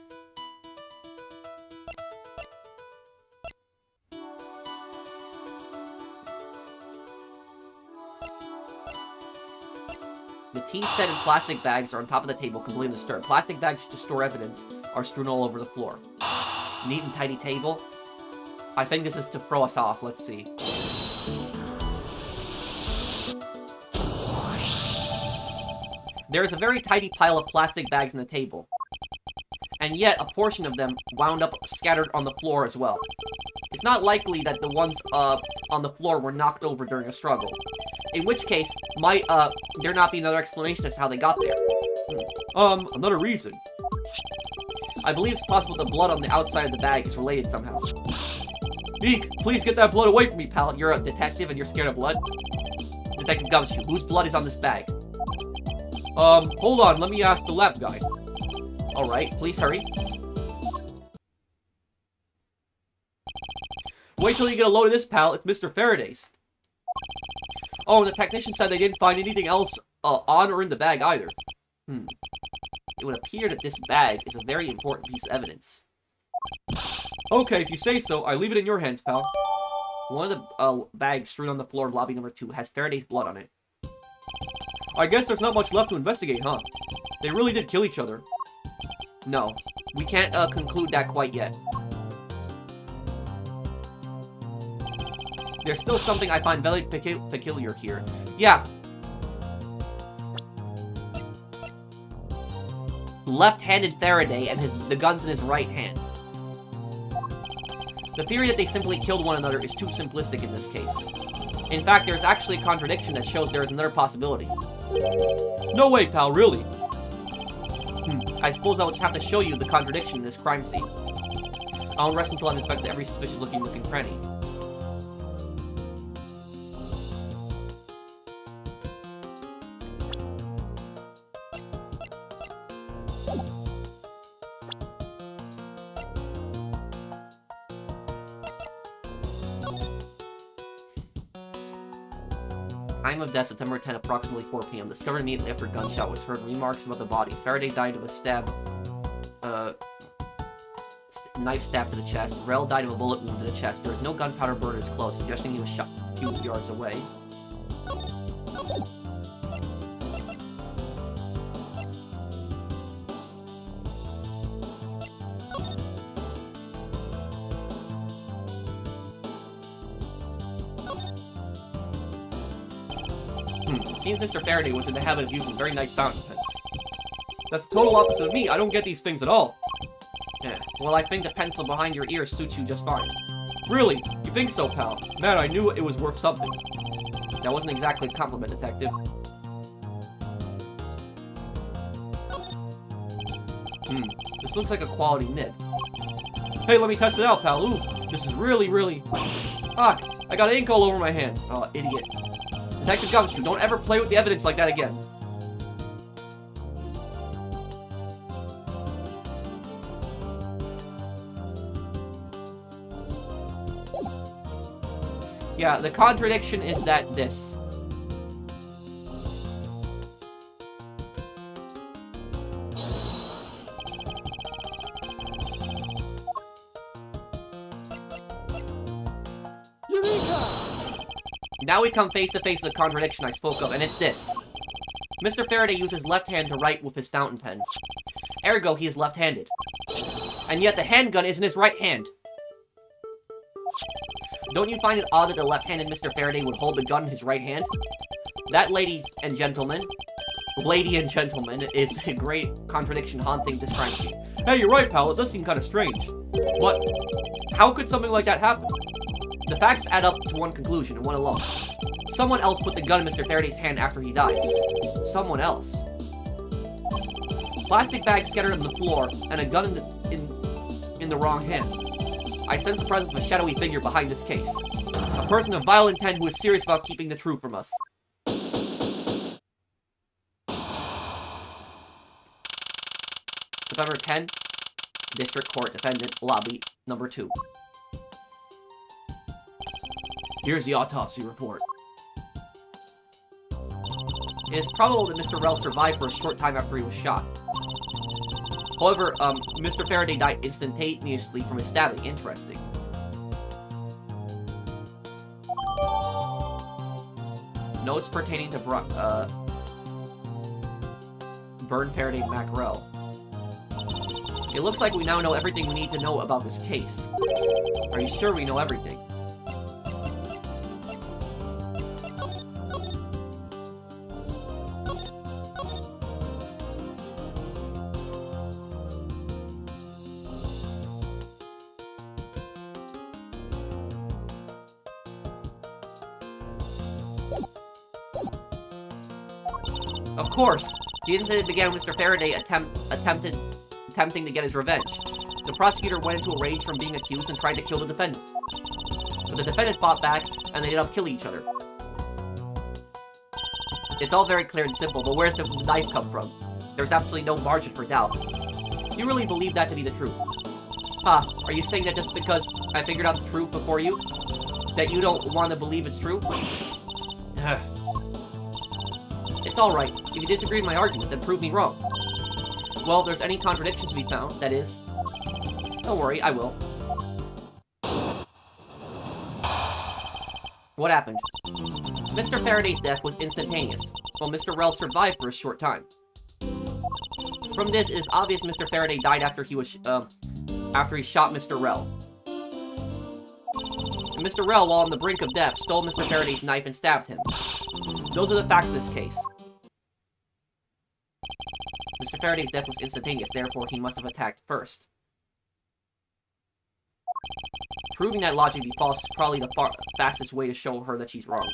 The tea set and plastic bags are on top of the table, completely undisturbed. Plastic bags to store evidence are strewn all over the floor. Neat and tidy table. I think this is to throw us off. Let's see. There is a very tidy pile of plastic bags on the table. And yet, a portion of them wound up scattered on the floor as well. It's not likely that the ones on the floor were knocked over during a struggle. In which case, might there not be another explanation as to how they got there? Another reason. I believe it's possible the blood on the outside of the bag is related somehow. Eek, please get that blood away from me, pal. You're a detective and you're scared of blood? Detective Gumshoe, whose blood is on this bag? Hold on, let me ask the lab guy. Alright, please hurry. Wait till you get a load of this, pal. It's Mr. Faraday's. Oh, and the technician said they didn't find anything else on or in the bag either. It would appear that this bag is a very important piece of evidence. Okay, if you say so, I leave it in your hands, pal. One of the bags strewn on the floor of lobby number 2 has Faraday's blood on it. I guess there's not much left to investigate, huh? They really did kill each other. No, we can't conclude that quite yet. There's still something I find very peculiar here. Yeah. Left-handed Faraday and the gun's in his right hand. The theory that they simply killed one another is too simplistic in this case. In fact, there's actually a contradiction that shows there is another possibility. No way, pal, really? I suppose I'll just have to show you the contradiction in this crime scene. I won't rest until I've inspected every suspicious-looking nook and cranny. Time of death, September 10, approximately 4 p.m. Discovered immediately after a gunshot was heard. Remarks about the bodies. Faraday died of a stab, knife stab to the chest. Rel died of a bullet wound to the chest. There was no gunpowder burners close, suggesting he was shot a few yards away. It seems Mr. Faraday was in the habit of using very nice fountain pens. That's the total opposite of me. I don't get these things at all. Yeah, well, I think the pencil behind your ear suits you just fine. Really? You think so, pal? Man, I knew it was worth something. That wasn't exactly a compliment, Detective. This looks like a quality nib. Hey, let me test it out, pal. Ooh, this is really... Ah, I got ink all over my hand. Oh, idiot. Detective Gumshoe, don't ever play with the evidence like that again. Yeah, the contradiction is that this. Now we come face to face with the contradiction I spoke of, and it's this. Mr. Faraday used his left hand to write with his fountain pen. Ergo, he is left-handed. And yet the handgun is in his right hand. Don't you find it odd that the left-handed Mr. Faraday would hold the gun in his right hand? That, lady and gentlemen, is a great contradiction haunting this crime scene. Hey, you're right, pal. It does seem kind of strange. But how could something like that happen? The facts add up to one conclusion, and one alone. Someone else put the gun in Mr. Faraday's hand after he died. Someone else. Plastic bags scattered on the floor, and a gun in the wrong hand. I sense the presence of a shadowy figure behind this case. A person of violent intent who is serious about keeping the truth from us. September 10, District Court Defendant, Lobby Number 2. Here's the autopsy report. It is probable that Mr. Rel survived for a short time after he was shot. However, Mr. Faraday died instantaneously from his stabbing. Interesting. Notes pertaining to Burn Faraday Mackerel. It looks like we now know everything we need to know about this case. Are you sure we know everything? Of course, the incident began with Mr. Faraday attempting to get his revenge. The prosecutor went into a rage from being accused and tried to kill the defendant. But the defendant fought back, and they ended up killing each other. It's all very clear and simple, but where's the knife come from? There's absolutely no margin for doubt. You really believe that to be the truth? Huh, are you saying that just because I figured out the truth before you? That you don't want to believe it's true? It's alright. If you disagree with my argument, then prove me wrong. Well, if there's any contradictions to be found, that is. Don't worry, I will. What happened? Mr. Faraday's death was instantaneous, while Mr. Rell survived for a short time. From this, it is obvious Mr. Faraday died after he shot Mr. Rell. And Mr. Rell, while on the brink of death, stole Mr. Faraday's knife and stabbed him. Those are the facts of this case. Mr. Faraday's death was instantaneous, therefore he must have attacked first. Proving that logic to be false is probably the fastest way to show her that she's wrong.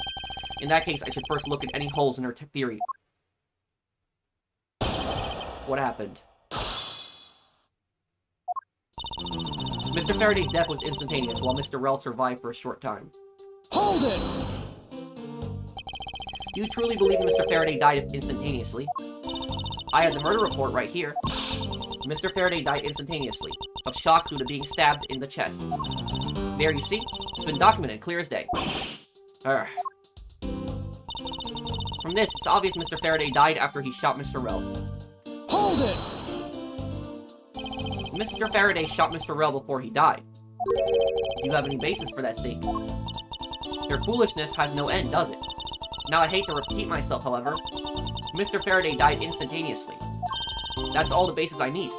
In that case, I should first look at any holes in her theory. What happened? Mr. Faraday's death was instantaneous, while Mr. Rell survived for a short time. Hold it! Do you truly believe Mr. Faraday died instantaneously? I have the murder report right here. Mr. Faraday died instantaneously, of shock due to being stabbed in the chest. There, you see? It's been documented, clear as day. From this, it's obvious Mr. Faraday died after he shot Mr. Rell. Hold it! Mr. Faraday shot Mr. Rell before he died. Do you have any basis for that statement? Your foolishness has no end, does it? Now, I hate to repeat myself, however. Mr. Faraday died instantaneously. That's all the basis I need.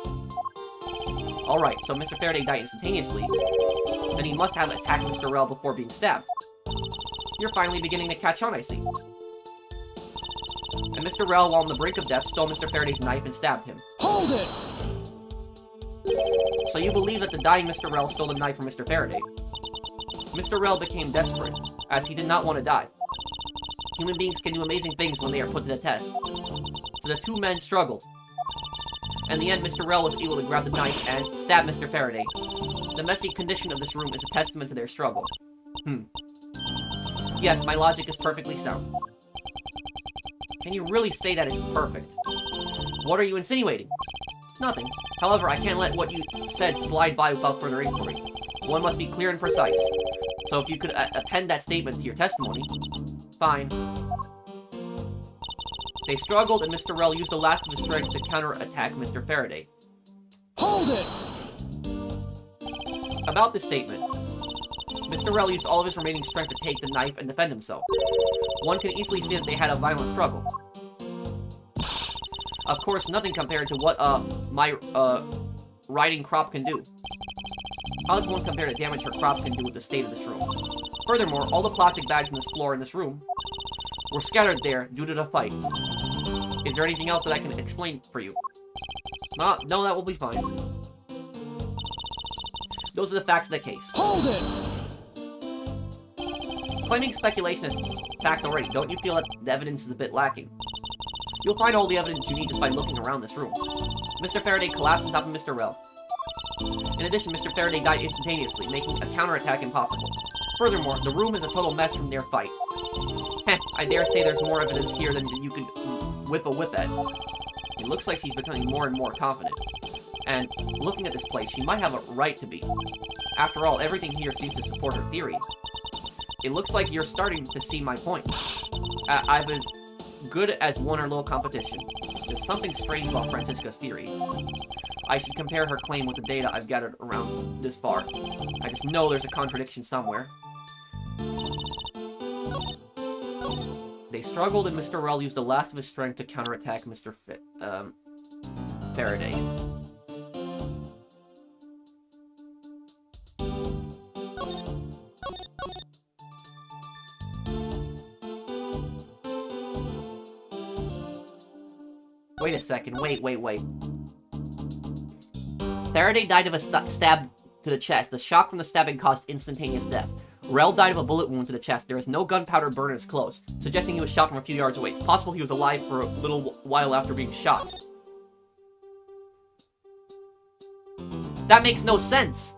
Alright, so Mr. Faraday died instantaneously. Then he must have attacked Mr. Rell before being stabbed. You're finally beginning to catch on, I see. And Mr. Rell, while on the brink of death, stole Mr. Faraday's knife and stabbed him. Hold it! So you believe that the dying Mr. Rell stole the knife from Mr. Faraday. Mr. Rell became desperate, as he did not want to die. Human beings can do amazing things when they are put to the test. So the two men struggled. In the end, Mr. Rell was able to grab the knife and stab Mr. Faraday. The messy condition of this room is a testament to their struggle. Yes, my logic is perfectly sound. Can you really say that it's perfect? What are you insinuating? Nothing. However, I can't let what you said slide by without further inquiry. One must be clear and precise. So if you could append that statement to your testimony... Fine. They struggled, and Mr. Rell used the last of his strength to counterattack Mr. Faraday. Hold it! About this statement, Mr. Rell used all of his remaining strength to take the knife and defend himself. One can easily see that they had a violent struggle. Of course, nothing compared to what, my riding crop can do. How does one compare to damage her crop can do with the state of this room? Furthermore, all the plastic bags in this floor in this room were scattered there due to the fight. Is there anything else that I can explain for you? No, that will be fine. Those are the facts of the case. Hold it! Claiming speculation is fact already, don't you feel that the evidence is a bit lacking? You'll find all the evidence you need just by looking around this room. Mr. Faraday collapsed on top of Mr. Rell. In addition, Mr. Faraday died instantaneously, making a counterattack impossible. Furthermore, the room is a total mess from their fight. Heh, I dare say there's more evidence here than you could whip a whip at. It looks like she's becoming more and more confident. And, looking at this place, she might have a right to be. After all, everything here seems to support her theory. It looks like you're starting to see my point. I've as good as won her little competition. There's something strange about Francisca's theory. I should compare her claim with the data I've gathered around this far. I just know there's a contradiction somewhere. They struggled, and Mr. Rell used the last of his strength to counterattack Mr. Faraday. Wait a second, wait. Faraday died of a stab to the chest. The shock from the stabbing caused instantaneous death. Rell died of a bullet wound to the chest. There is no gunpowder burn in his clothes, suggesting he was shot from a few yards away. It's possible he was alive for a little while after being shot. That makes no sense.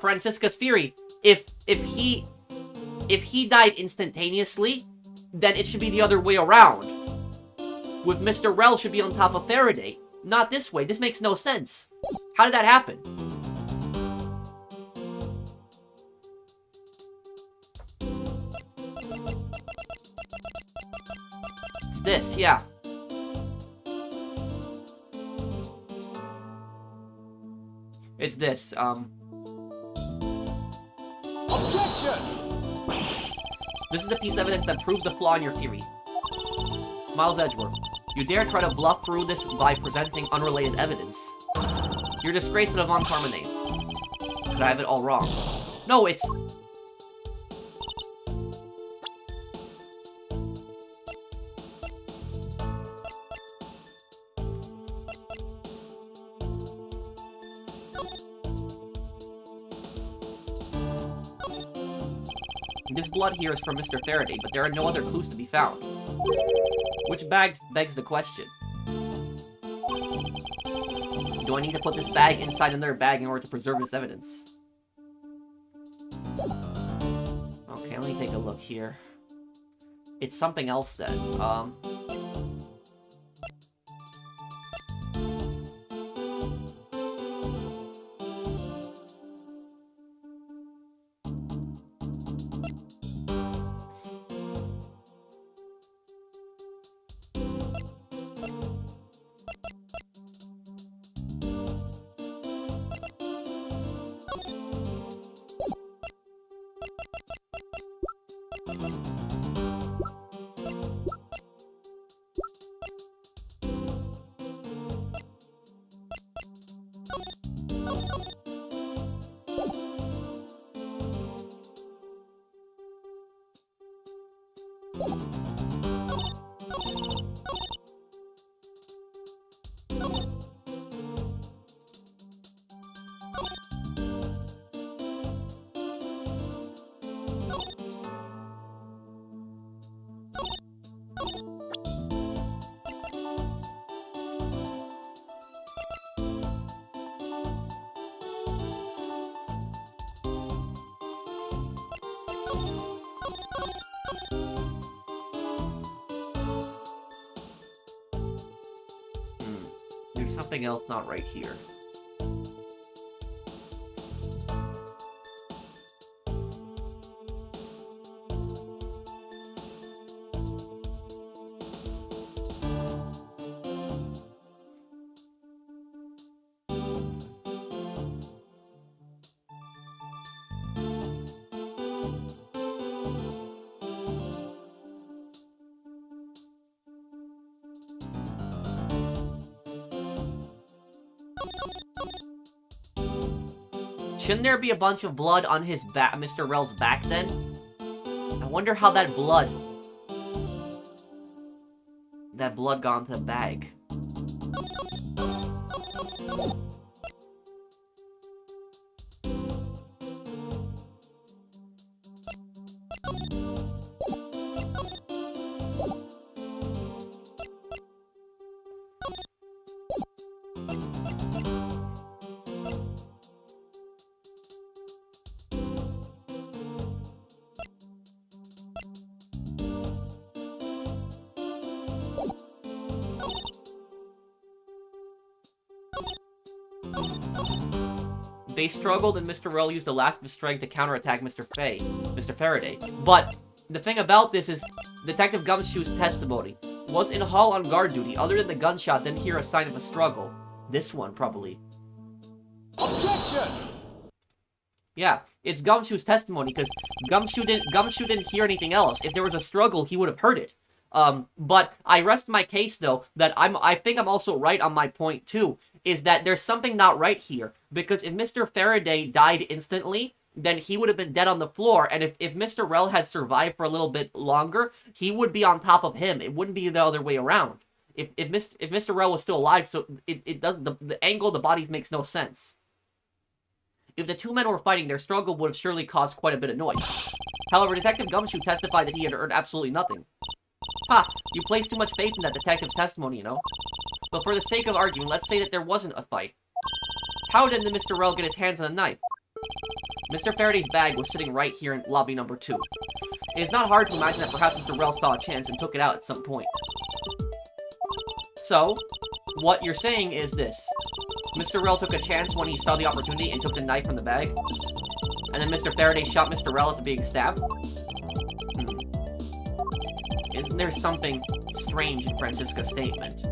Francisca's theory, if he died instantaneously, then it should be the other way around. With Mr. Rel should be on top of Faraday. Not this way. This makes no sense. How did that happen? It's this, yeah. It's this, Objection! This is the piece of evidence that proves the flaw in your theory. Miles Edgeworth, you dare try to bluff through this by presenting unrelated evidence. You're disgraced to the Von Karma name. Could I have it all wrong? No, it's... This blood here is from Mr. Faraday, but there are no other clues to be found. Which begs the question. Do I need to put this bag inside another bag in order to preserve this evidence? Okay, let me take a look here. It's something else then. There's something else not right here. Shouldn't there be a bunch of blood on his back, Mr. Rel's back then? I wonder how that blood got into the bag. They struggled and Mr. Rel used the last of his strength to counterattack Mr. Faraday. But the thing about this is Detective Gumshoe's testimony was in hall on guard duty. Other than the gunshot, didn't hear a sign of a struggle. This one, probably. Objection! Yeah, it's Gumshoe's testimony, because Gumshoe didn't hear anything else. If there was a struggle, he would have heard it. But I rest my case, though, that I think I'm also right on my point, too, is that there's something not right here. Because if Mr. Faraday died instantly, then he would have been dead on the floor, and if Mr. Rel had survived for a little bit longer, he would be on top of him. It wouldn't be the other way around. If Mr. Rel was still alive, so it doesn't, the angle of the bodies makes no sense. If the two men were fighting, their struggle would have surely caused quite a bit of noise. However, Detective Gumshoe testified that he had heard absolutely nothing. Ha! You place too much faith in that detective's testimony, you know? But for the sake of argument, let's say that there wasn't a fight. How did Mr. Rel get his hands on a knife? Mr. Faraday's bag was sitting right here in lobby number 2. It is not hard to imagine that perhaps Mr. Rel saw a chance and took it out at some point. So, what you're saying is this. Mr. Rel took a chance when he saw the opportunity and took the knife from the bag. And then Mr. Faraday shot Mr. Rel after being stabbed? Isn't there something strange in Francisca's statement?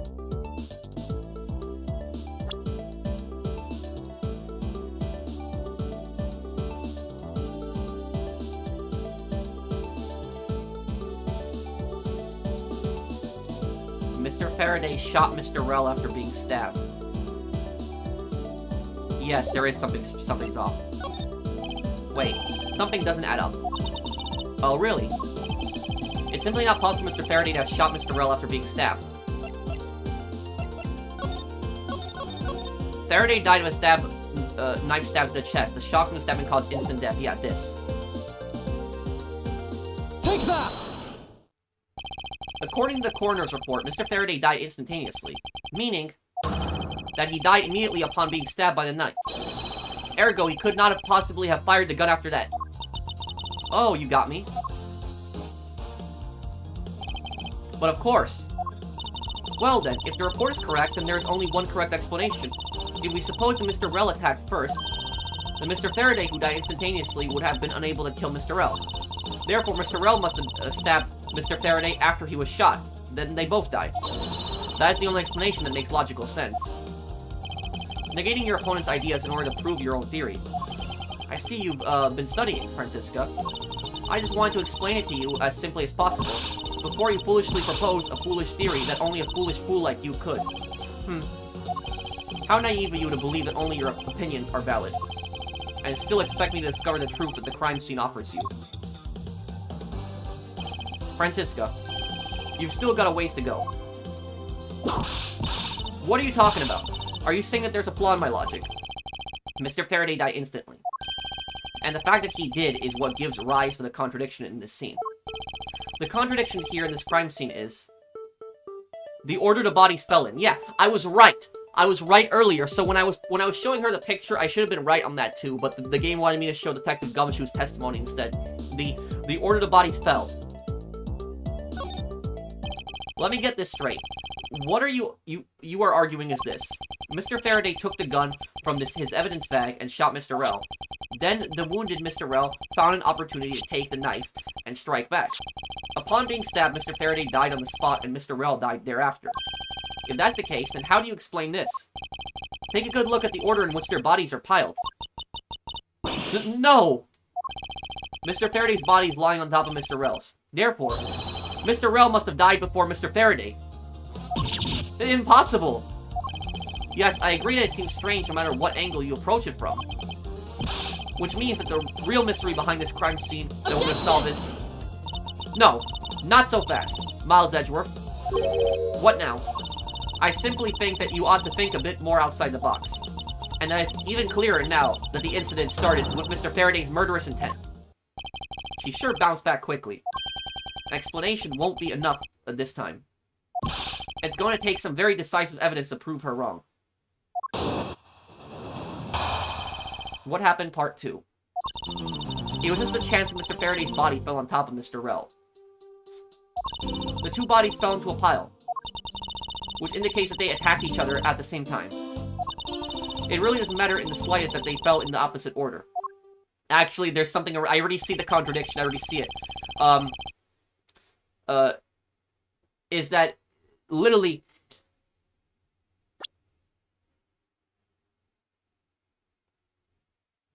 Mr. Faraday shot Mr. Rel after being stabbed. Yes, there is something's off. Wait, something doesn't add up. Oh, really? It's simply not possible for Mr. Faraday to have shot Mr. Rel after being stabbed. Faraday died of a knife stab to the chest. The shock from the stabbing caused instant death. Yeah, this. Take that! According to the coroner's report, Mr. Faraday died instantaneously, meaning that he died immediately upon being stabbed by the knife. Ergo, he could not have possibly have fired the gun after that. Oh, you got me. But of course. Well then, if the report is correct, then there is only one correct explanation. If we suppose that Mr. Rel attacked first, then Mr. Faraday, who died instantaneously, would have been unable to kill Mr. Rel. Therefore, Mr. Rel must have stabbed Mr. Faraday after he was shot. Then they both died. That is the only explanation that makes logical sense. Negating your opponent's ideas in order to prove your own theory. I see you've been studying, Francisca. I just wanted to explain it to you as simply as possible, before you foolishly propose a foolish theory that only a foolish fool like you could. How naive of you to believe that only your opinions are valid, and still expect me to discover the truth that the crime scene offers you. Francisca, you've still got a ways to go. What are you talking about? Are you saying that there's a flaw in my logic? Mr. Faraday died instantly. And the fact that he did is what gives rise to the contradiction in this scene. The contradiction here in this crime scene is the order the bodies fell in. Yeah, I was right. I was right earlier. So when I was showing her the picture, I should have been right on that too. But the game wanted me to show Detective Gumshoe's testimony instead. The order the bodies fell. Let me get this straight. What are you are arguing is this. Mr. Faraday took the gun from his evidence bag and shot Mr. Rel. Then the wounded Mr. Rel found an opportunity to take the knife and strike back. Upon being stabbed, Mr. Faraday died on the spot and Mr. Rel died thereafter. If that's the case, then how do you explain this? Take a good look at the order in which their bodies are piled. No! Mr. Faraday's body is lying on top of Mr. Rel's. Therefore, Mr. Rel must have died before Mr. Faraday. Impossible! Yes, I agree that it seems strange no matter what angle you approach it from. Which means that the real mystery behind this crime scene that we're going to solve is... No, not so fast, Miles Edgeworth. What now? I simply think that you ought to think a bit more outside the box. And that it's even clearer now that the incident started with Mr. Faraday's murderous intent. She sure bounced back quickly. An explanation won't be enough this time. It's going to take some very decisive evidence to prove her wrong. What happened, part 2? It was just a chance that Mr. Faraday's body fell on top of Mr. Rel. The two bodies fell into a pile, which indicates that they attacked each other at the same time. It really doesn't matter in the slightest that they fell in the opposite order. Actually, there's something... I already see the contradiction. I already see it. Is that... Literally...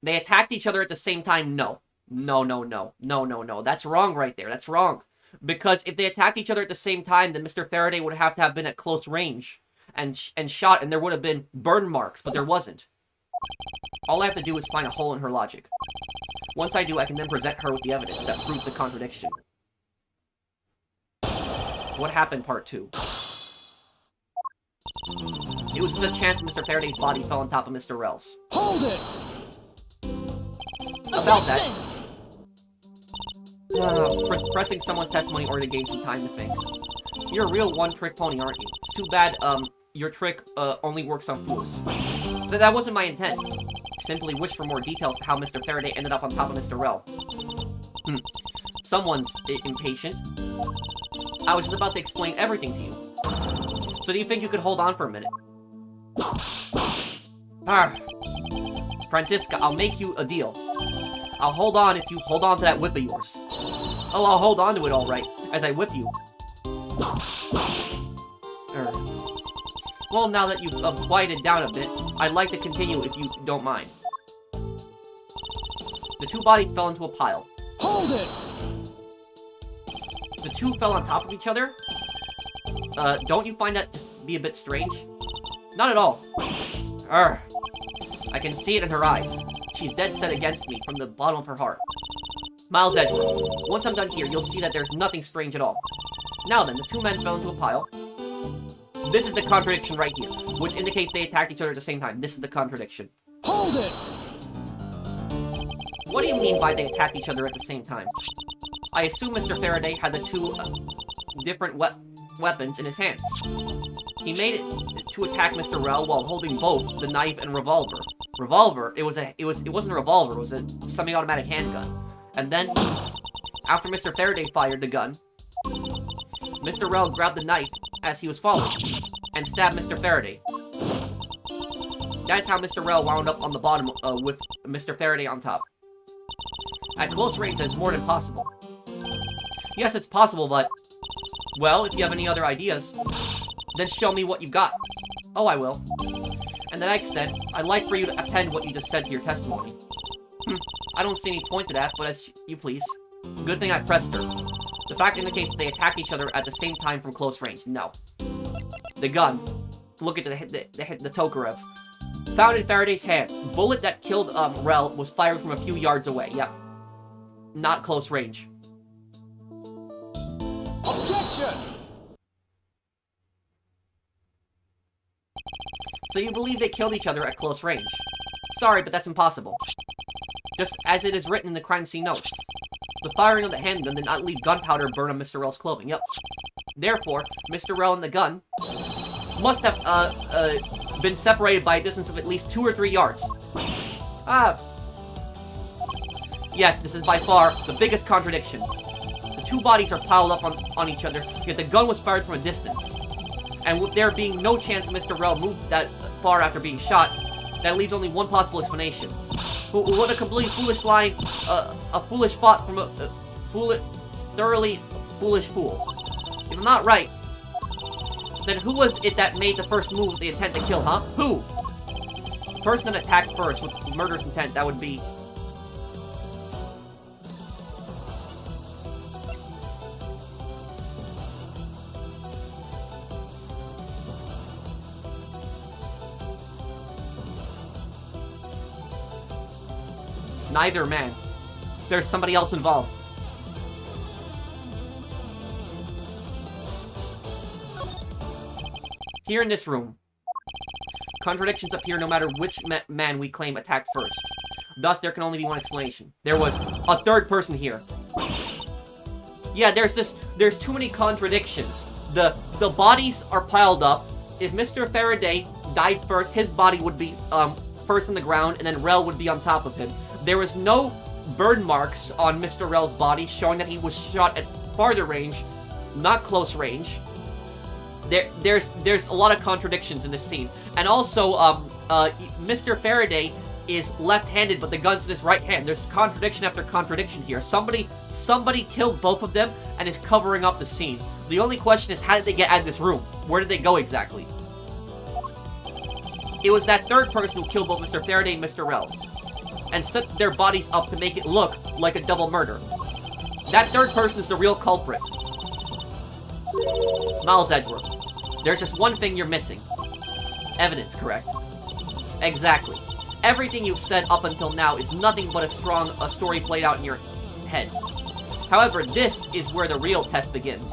They attacked each other at the same time? No. No. That's wrong right there. That's wrong. Because if they attacked each other at the same time, then Mr. Faraday would have to have been at close range and shot, and there would have been burn marks, but there wasn't. All I have to do is find a hole in her logic. Once I do, I can then present her with the evidence that proves the contradiction. What happened, part 2? It was just a chance Mr. Faraday's body fell on top of Mr. Rel's. Hold it! About that. Pressing someone's testimony in order to gain some time to think. You're a real one-trick pony, aren't you? It's too bad, your trick, only works on fools. That wasn't my intent. Simply wish for more details to how Mr. Faraday ended up on top of Mr. Rel. Someone's impatient. I was just about to explain everything to you. So do you think you could hold on for a minute? Francisca, I'll make you a deal. I'll hold on if you hold on to that whip of yours. Oh, I'll hold on to it all right, as I whip you. Well, now that you've quieted down a bit, I'd like to continue if you don't mind. The two bodies fell into a pile. Hold it! The two fell on top of each other? Don't you find that just be a bit strange? Not at all. I can see it in her eyes. She's dead set against me from the bottom of her heart. Miles Edgeworth, once I'm done here, you'll see that there's nothing strange at all. Now then, the two men fell into a pile. This is the contradiction right here, which indicates they attacked each other at the same time. This is the contradiction. Hold it! What do you mean by they attacked each other at the same time? I assume Mr. Faraday had the two different weapons in his hands. He made it to attack Mr. Rel while holding both the knife and revolver. Revolver? It wasn't a revolver, it was a semi-automatic handgun. And then, after Mr. Faraday fired the gun, Mr. Rel grabbed the knife as he was falling and stabbed Mr. Faraday. That's how Mr. Rel wound up on the bottom with Mr. Faraday on top. At close range, that's more than possible. Yes, it's possible, but... Well, if you have any other ideas, then show me what you've got. Oh, I will. And to that extent, I'd like for you to append what you just said to your testimony. I don't see any point to that, but as you please. Good thing I pressed her. The fact indicates that they attacked each other at the same time from close range. No. The gun. Look at the Tokarev. Found in Faraday's hand. Bullet that killed Rel was fired from a few yards away. Yep. Not close range. Objection! So you believe they killed each other at close range? Sorry, but that's impossible. Just as it is written in the crime scene notes. The firing of the handgun did not leave gunpowder burn on Mr. Rel's clothing. Yep. Therefore, Mr. Rel and the gun must have been separated by a distance of at least 2 or 3 yards. Yes, this is by far the biggest contradiction. The two bodies are piled up on each other, yet the gun was fired from a distance. And with there being no chance that Mr. Rel moved that far after being shot, that leaves only one possible explanation. What a completely foolish line, a foolish thought from a thoroughly foolish fool. If I'm not right, then who was it that made the first move with the intent to kill, huh? Who? The person that attacked first with murderous intent, that would be... Neither man. There's somebody else involved. Here in this room, contradictions appear no matter which man we claim attacked first. Thus, there can only be one explanation. There was a third person here. Yeah, there's too many contradictions. The bodies are piled up. If Mr. Faraday died first, his body would be first on the ground, and then Rel would be on top of him. There was no burn marks on Mr. Rel's body, showing that he was shot at farther range, not close range. There's a lot of contradictions in this scene. And also, Mr. Faraday is left-handed, but the gun's in his right hand. There's contradiction after contradiction here. Somebody killed both of them and is covering up the scene. The only question is, how did they get out of this room? Where did they go exactly? It was that third person who killed both Mr. Faraday and Mr. Rel, and set their bodies up to make it look like a double murder. That third person is the real culprit. Miles Edgeworth, there's just one thing you're missing. Evidence, correct? Exactly. Everything you've said up until now is nothing but a story played out in your head. However, this is where the real test begins.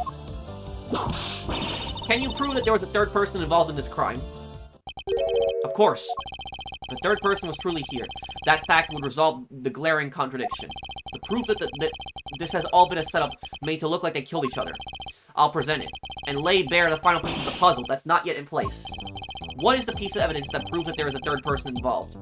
Can you prove that there was a third person involved in this crime? Of course. The third person was truly here. That fact would resolve the glaring contradiction. The proof that this has all been a setup made to look like they killed each other. I'll present it, and lay bare the final piece of the puzzle that's not yet in place. What is the piece of evidence that proves that there is a third person involved?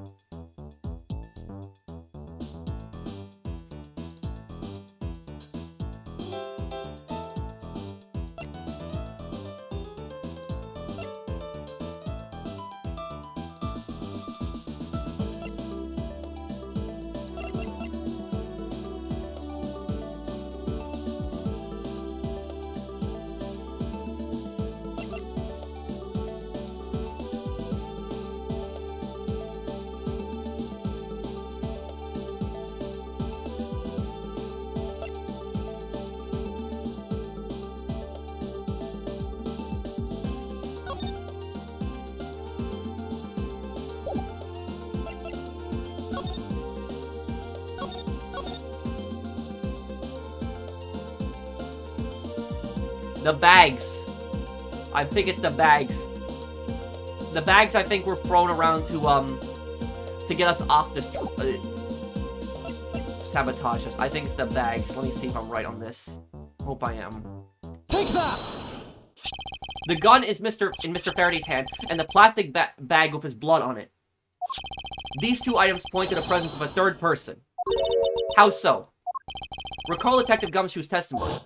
The bags. I think it's the bags. The bags, I think, were thrown around to get us off this, sabotage us. I think it's the bags. Let me see if I'm right on this. Hope I am. Take that! The gun is in Mr. Faraday's hand, and the plastic bag with his blood on it. These two items point to the presence of a third person. How so? Recall Detective Gumshoe's testimony.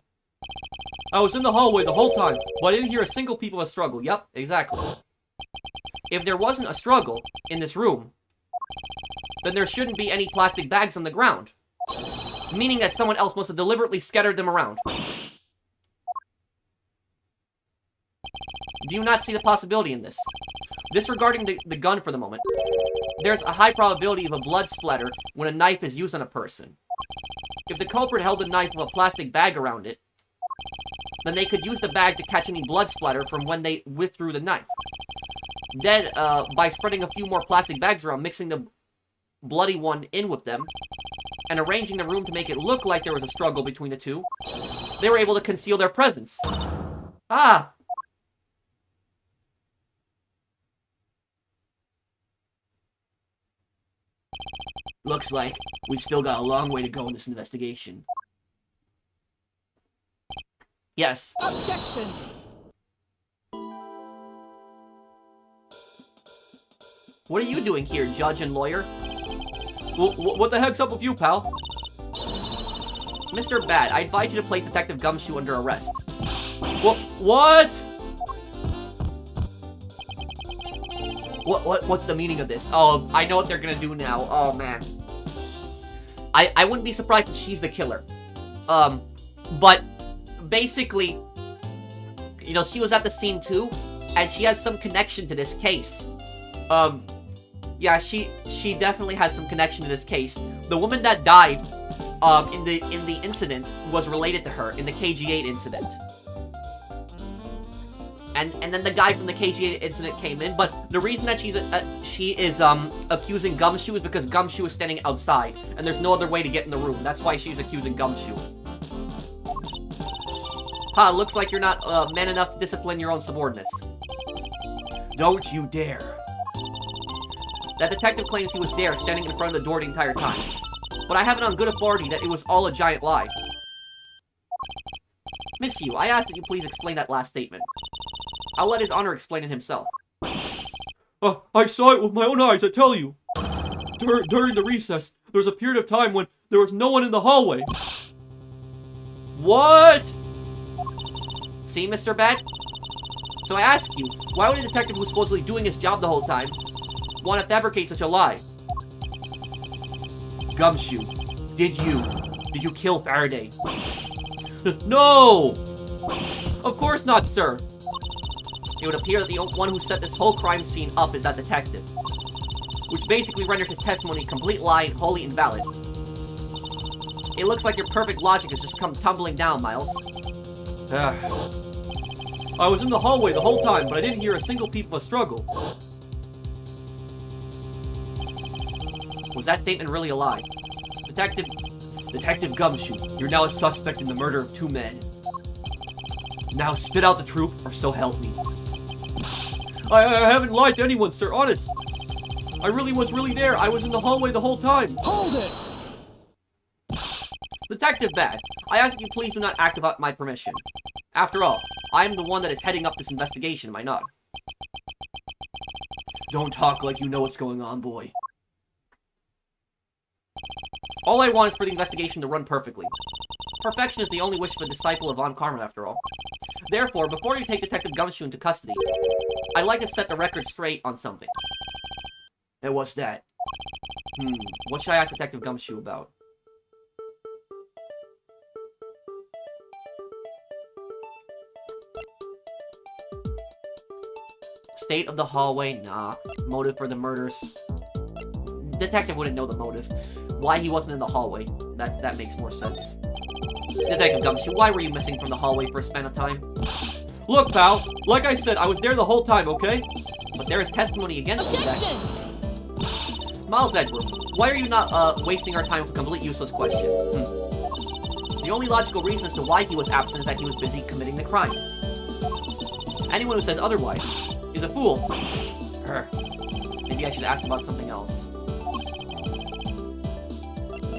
I was in the hallway the whole time, but I didn't hear a single peep of a struggle. Yep, exactly. If there wasn't a struggle in this room, then there shouldn't be any plastic bags on the ground. Meaning that someone else must have deliberately scattered them around. Do you not see the possibility in this? Disregarding the gun for the moment, there's a high probability of a blood splatter when a knife is used on a person. If the culprit held the knife with a plastic bag around it, then they could use the bag to catch any blood splatter from when they withdrew the knife. Then, by spreading a few more plastic bags around, mixing the bloody one in with them, and arranging the room to make it look like there was a struggle between the two, they were able to conceal their presence. Ah! Looks like we've still got a long way to go in this investigation. Yes. Objection! What are you doing here, judge and lawyer? Well, what the heck's up with you, pal? Mr. Bad, I advise you to place Detective Gumshoe under arrest. What? What's the meaning of this? Oh, I know what they're gonna do now. Oh, man. I wouldn't be surprised if she's the killer. But basically, you know, she was at the scene too, and she has some connection to this case. Yeah, she definitely has some connection to this case. The woman that died, in the incident was related to her in the KG8 incident. And then the guy from the KG8 incident came in, but the reason that she is accusing Gumshoe is because Gumshoe is standing outside, and there's no other way to get in the room. That's why she's accusing Gumshoe. Ha, looks like you're not man enough to discipline your own subordinates. Don't you dare. That detective claims he was there, standing in front of the door the entire time. But I have it on good authority that it was all a giant lie. Miss Yu, I ask that you please explain that last statement. I'll let His Honor explain it himself. I saw it with my own eyes, I tell you. During the recess, there was a period of time when there was no one in the hallway. What? See, Mr. Bad? So I ask you, why would a detective who's supposedly doing his job the whole time want to fabricate such a lie? Gumshoe, did you kill Faraday? No! Of course not, sir. It would appear that the one who set this whole crime scene up is that detective, which basically renders his testimony a complete lie and wholly invalid. It looks like your perfect logic has just come tumbling down, Miles. I was in the hallway the whole time, but I didn't hear a single peep of a struggle. Was that statement really a lie? Detective Gumshoe, you're now a suspect in the murder of 2 men. Now spit out the truth, or so help me. I haven't lied to anyone, sir, honest. I really was there. I was in the hallway the whole time. Hold it! Detective Bad, I ask that you please do not act without my permission. After all, I am the one that is heading up this investigation, am I not? Don't talk like you know what's going on, boy. All I want is for the investigation to run perfectly. Perfection is the only wish of a disciple of Von Karma, after all. Therefore, before you take Detective Gumshoe into custody, I'd like to set the record straight on something. And what's that? What should I ask Detective Gumshoe about? State of the hallway? Nah. Motive for the murders? Detective wouldn't know the motive. Why he wasn't in the hallway? That makes more sense. Detective Gumshoe, why were you missing from the hallway for a span of time? Look, pal, like I said, I was there the whole time, okay? But there is testimony against you. Objection! Miles Edgeworth, why are you not wasting our time with a complete useless question? The only logical reason as to why he was absent is that he was busy committing the crime. Anyone who says otherwise is a fool. Maybe I should ask about something else.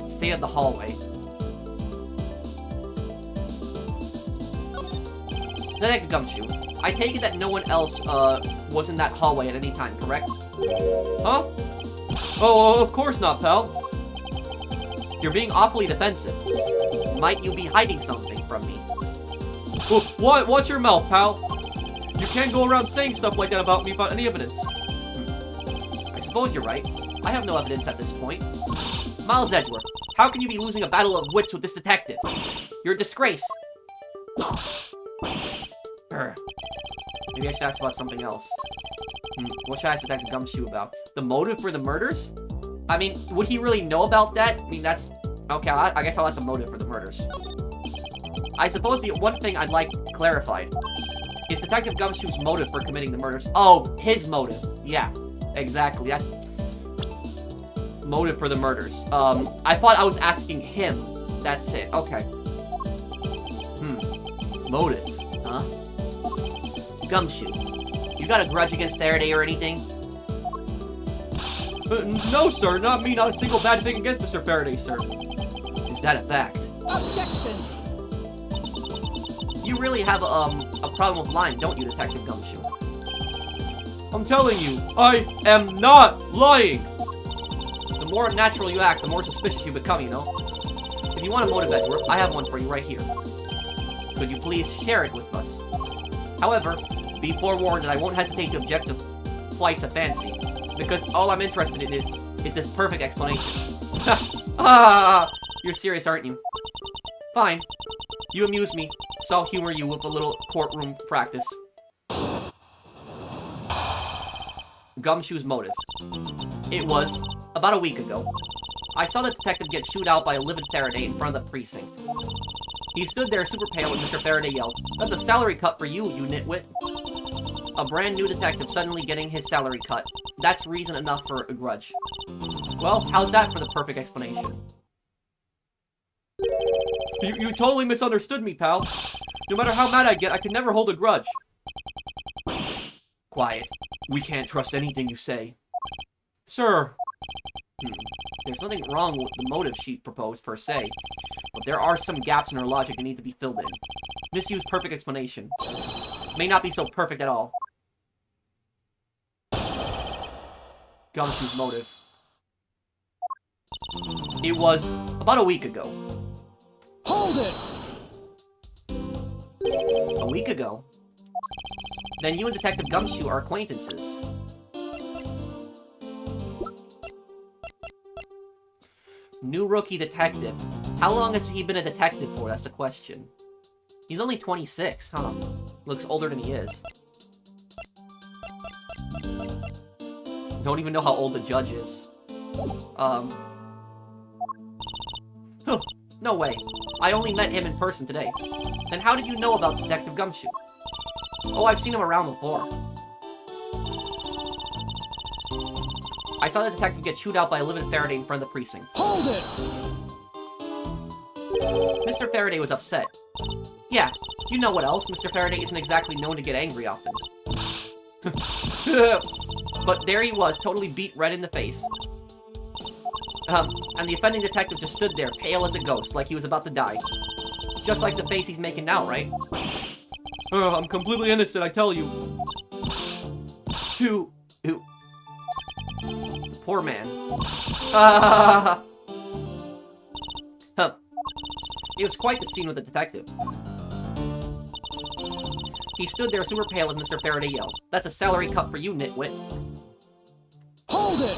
Stay at the hallway. Detective Gumshoe, I take it that no one else was in that hallway at any time, correct? Huh? Oh, of course not, pal. You're being awfully defensive. Might you be hiding something from me? What? Watch your mouth, pal. You can't go around saying stuff like that about me without any evidence. I suppose you're right. I have no evidence at this point. Miles Edgeworth, how can you be losing a battle of wits with this detective? You're a disgrace. Maybe I should ask about something else. What should I ask Detective Gumshoe about? The motive for the murders? I mean, would he really know about that? I mean, that's... Okay, I guess I'll ask the motive for the murders. I suppose the one thing I'd like clarified is Detective Gumshoe's motive for committing the murders. Oh, his motive. Yeah, exactly. That's... motive for the murders. I thought I was asking him. That's it. Okay. Motive. Huh? Gumshoe, you got a grudge against Faraday or anything? No, sir. Not me. Not a single bad thing against Mr. Faraday, sir. Is that a fact? Objection! You really have a problem with lying, don't you, Detective Gumshoe? I'm telling you, I am not lying. The more unnatural you act, the more suspicious you become, you know? If you want a motive, Edgeworth, I have one for you right here. Could you please share it with us? However, be forewarned that I won't hesitate to object to flights of fancy, because all I'm interested in is this perfect explanation. You're serious, aren't you? Fine. You amuse me, so I'll humor you with a little courtroom practice. Gumshoe's motive. It was about a week ago. I saw the detective get chewed out by a livid Faraday in front of the precinct. He stood there super pale and Mr. Faraday yelled, "That's a salary cut for you, you nitwit." A brand new detective suddenly getting his salary cut. That's reason enough for a grudge. Well, how's that for the perfect explanation? You totally misunderstood me, pal. No matter how mad I get, I can never hold a grudge. Quiet. We can't trust anything you say. Sir. There's nothing wrong with the motive she proposed, per se. But there are some gaps in her logic that need to be filled in. Misused perfect explanation. May not be so perfect at all. Gumshoe's motive. It was about a week ago. Hold it! A week ago? Then you and Detective Gumshoe are acquaintances. New rookie detective. How long has he been a detective for? That's the question. He's only 26, huh? Looks older than he is. Don't even know how old the judge is. No way. I only met him in person today. Then how did you know about Detective Gumshoe? Oh, I've seen him around before. I saw the detective get chewed out by a livid Faraday in front of the precinct. Hold it! Mr. Faraday was upset. Yeah, you know what else? Mr. Faraday isn't exactly known to get angry often. But there he was, totally beat red in the face. And the offending detective just stood there, pale as a ghost, like he was about to die. Just like the face he's making now, right? I'm completely innocent, I tell you. Who? The poor man. It was quite the scene with the detective. He stood there super pale as Mr. Faraday yelled, "That's a salary cut for you, nitwit." Hold it!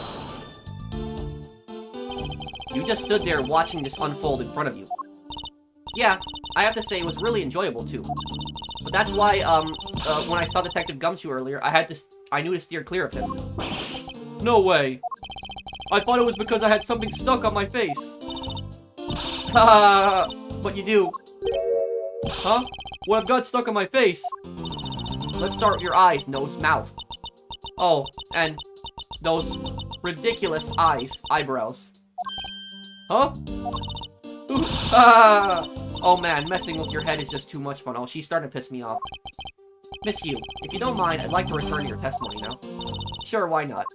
You just stood there watching this unfold in front of you. Yeah, I have to say it was really enjoyable too. But that's why, when I saw Detective Gumshoe earlier, I knew to steer clear of him. No way. I thought it was because I had something stuck on my face. But you do. Huh? What I've got stuck on my face? Let's start with your eyes, nose, mouth. Oh, and those ridiculous eyebrows. Huh? Oh man, messing with your head is just too much fun. Oh, she's starting to piss me off. Miss Yu, if you don't mind, I'd like to return your testimony now. Sure, why not?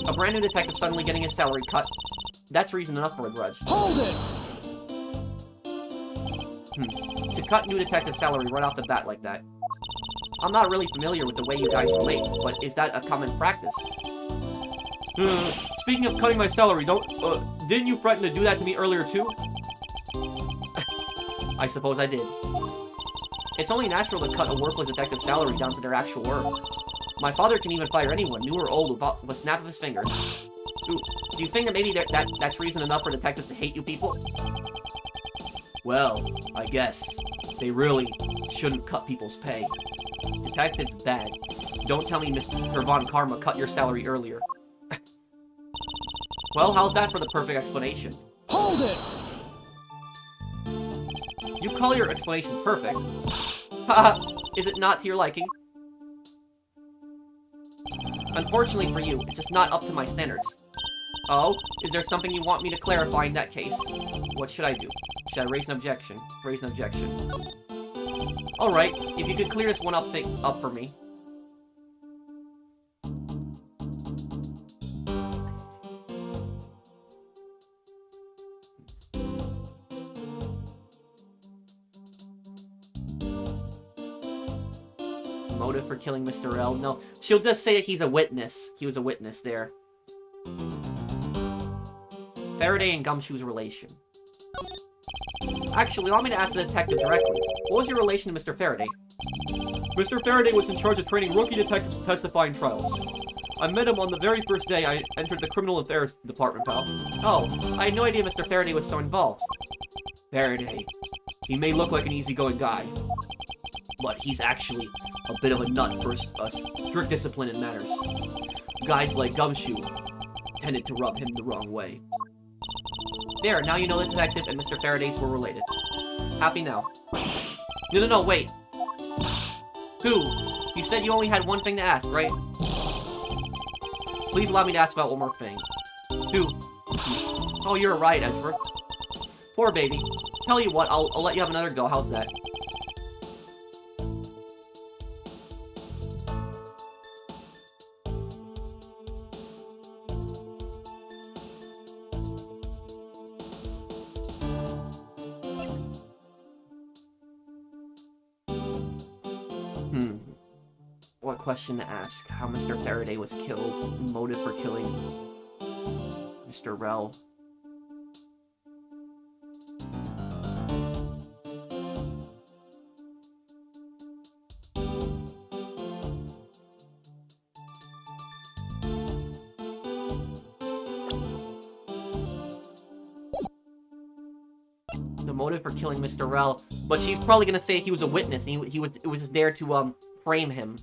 A brand new detective suddenly getting his salary cut. That's reason enough for a grudge. Hold it! To cut new detective salary right off the bat like that. I'm not really familiar with the way you guys relate, but is that a common practice? Speaking of cutting my salary, didn't you threaten to do that to me earlier too? I suppose I did. It's only natural to cut a worthless detective's salary down to their actual work. My father can even fire anyone, new or old, with a snap of his fingers. Do you think that maybe that's reason enough for detectives to hate you people? Well, I guess. They really shouldn't cut people's pay. Detective's bad. Don't tell me Mr. Von Karma cut your salary earlier. Well, how's that for the perfect explanation? Hold it! You call your explanation perfect? Haha, is it not to your liking? Unfortunately for you, it's just not up to my standards. Oh, is there something you want me to clarify in that case? What should I do? Should I raise an objection? Raise an objection. Alright, if you could clear this one up for me. Motive for killing Mr. L? No, she'll just say that he's a witness. He was a witness there. Faraday and Gumshoe's relation. Actually, allow me to ask the detective directly. What was your relation to Mr. Faraday? Mr. Faraday was in charge of training rookie detectives to testify in trials. I met him on the very first day I entered the criminal affairs department, pal. Oh, I had no idea Mr. Faraday was so involved. Faraday. He may look like an easygoing guy, but he's actually a bit of a nut for strict discipline in manners. Guys like Gumshoe tended to rub him the wrong way. There, now you know the detective and Mr. Faraday's were related. Happy now. No, wait. Who? You said you only had one thing to ask, right? Please allow me to ask about one more thing. Who? Oh, you're right, Edgeworth. Poor baby. Tell you what, I'll let you have another go. How's that? What question to ask? How Mr. Faraday was killed? Motive for killing Mr. Rel? The motive for killing Mr. Rel, but she's probably gonna say he was a witness. And he was just there to frame him.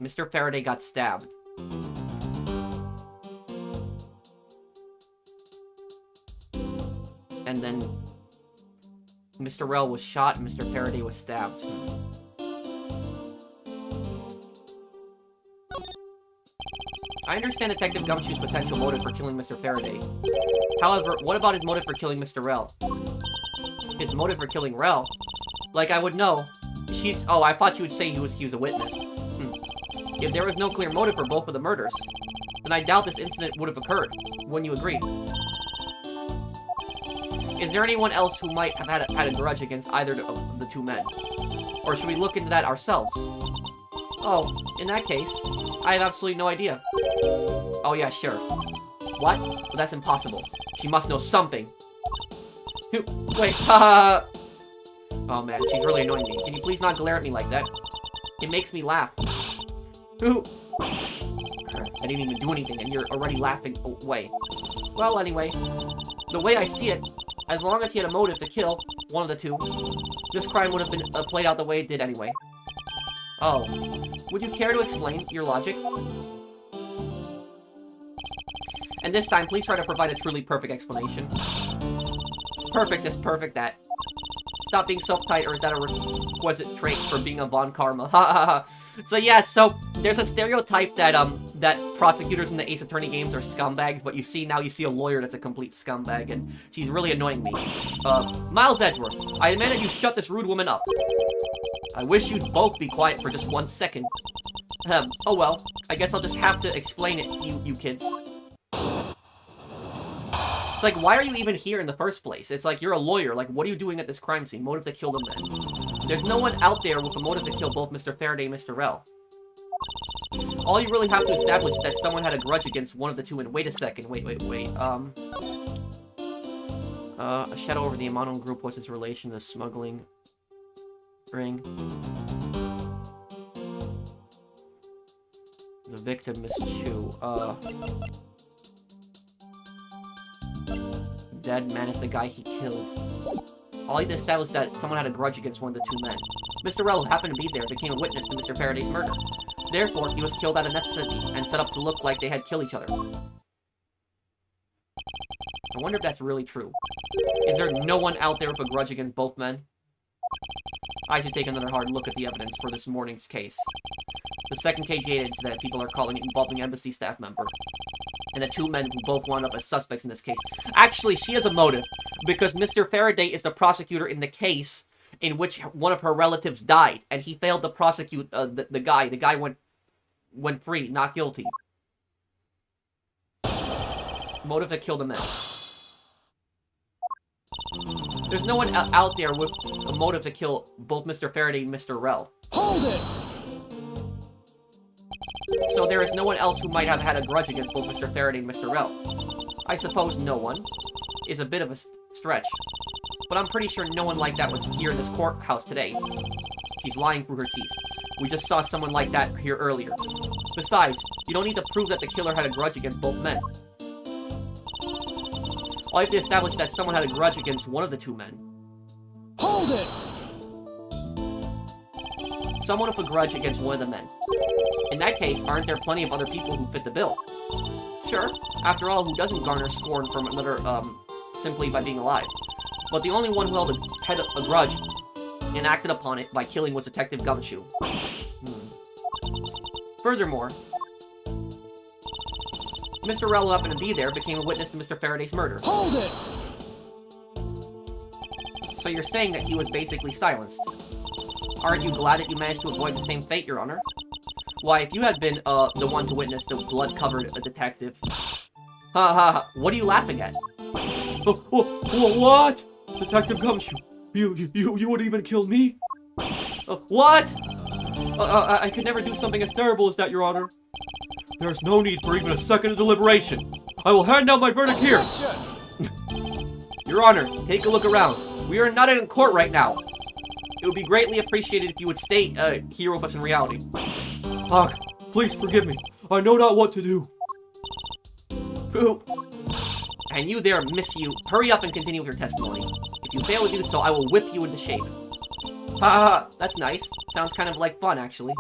Mr. Faraday got stabbed. And then Mr. Rel was shot and Mr. Faraday was stabbed. I understand Detective Gumshoe's potential motive for killing Mr. Faraday. However, what about his motive for killing Mr. Rel? His motive for killing Rel? Like, I would know. Oh, I thought you would say he was a witness. If there was no clear motive for both of the murders, then I doubt this incident would have occurred. Wouldn't you agree? Is there anyone else who might have had a grudge against either of the two men? Or should we look into that ourselves? Oh, in that case, I have absolutely no idea. Oh yeah, sure. What? Well, that's impossible. She must know something. Wait, haha! Oh man, she's really annoying me. Can you please not glare at me like that? It makes me laugh. Who? I didn't even do anything and you're already laughing away. Well, anyway, the way I see it, as long as he had a motive to kill one of the two, this crime would have been played out the way it did anyway. Oh. Would you care to explain your logic? And this time, please try to provide a truly perfect explanation. Perfect this, perfect that. Stop being so uptight, or is that a requisite trait for being a Von Karma? Ha ha ha. So yeah, so there's a stereotype that that prosecutors in the Ace Attorney games are scumbags, but you see a lawyer that's a complete scumbag, and she's really annoying me. Miles Edgeworth, I demand that you shut this rude woman up. I wish you'd both be quiet for just 1 second. Oh well, I guess I'll just have to explain it to you kids. It's like, why are you even here in the first place? It's like, you're a lawyer. Like, what are you doing at this crime scene? Motive to kill the men. There's no one out there with a motive to kill both Mr. Faraday and Mr. Rell. All you really have to establish is that someone had a grudge against one of the two men. Wait a second. Wait. A shadow over the Amano group. What's its relation to smuggling ring? The victim, Miss Chu. Dead man is the guy he killed. All he established that someone had a grudge against one of the two men. Mr. Rell, who happened to be there, became a witness to Mr. Faraday's murder. Therefore, he was killed out of necessity and set up to look like they had killed each other. I wonder if that's really true. Is there no one out there with a grudge against both men? I should take another hard look at the evidence for this morning's case. The second KGA incident people are calling it involving embassy staff member. And the two men who both wound up as suspects in this case. Actually, she has a motive, because Mr. Faraday is the prosecutor in the case in which one of her relatives died, and he failed to prosecute the guy. The guy went free, not guilty. Motive to kill the men. There's no one out there with a motive to kill both Mr. Faraday and Mr. Rell. Hold it! So there is no one else who might have had a grudge against both Mr. Faraday and Mr. Rell. I suppose no one is a bit of a stretch, but I'm pretty sure no one like that was here in this courthouse today. She's lying through her teeth. We just saw someone like that here earlier. Besides, you don't need to prove that the killer had a grudge against both men. All you have to establish that someone had a grudge against one of the two men. Hold it! Someone with a grudge against one of the men. In that case, aren't there plenty of other people who fit the bill? Sure. After all, who doesn't garner scorn from another, simply by being alive? But the only one who had a grudge and acted upon it by killing was Detective Gumshoe. Furthermore, Mr. Rell, who happened to be there, became a witness to Mr. Faraday's murder. Hold it! So you're saying that he was basically silenced. Aren't you glad that you managed to avoid the same fate, Your Honor? Why, if you had been, the one to witness the blood-covered detective... what are you laughing at? What? Detective Gumshoe, you would even kill me? What? I could never do something as terrible as that, Your Honor. There's no need for even a second of deliberation. I will hand down my verdict here. Your Honor, take a look around. We are not in court right now. It would be greatly appreciated if you would stay here with us in reality. Please forgive me. I know not what to do. Poop. And you there, miss you. Hurry up and continue with your testimony. If you fail to do so, I will whip you into shape. That's nice. Sounds kind of like fun, actually.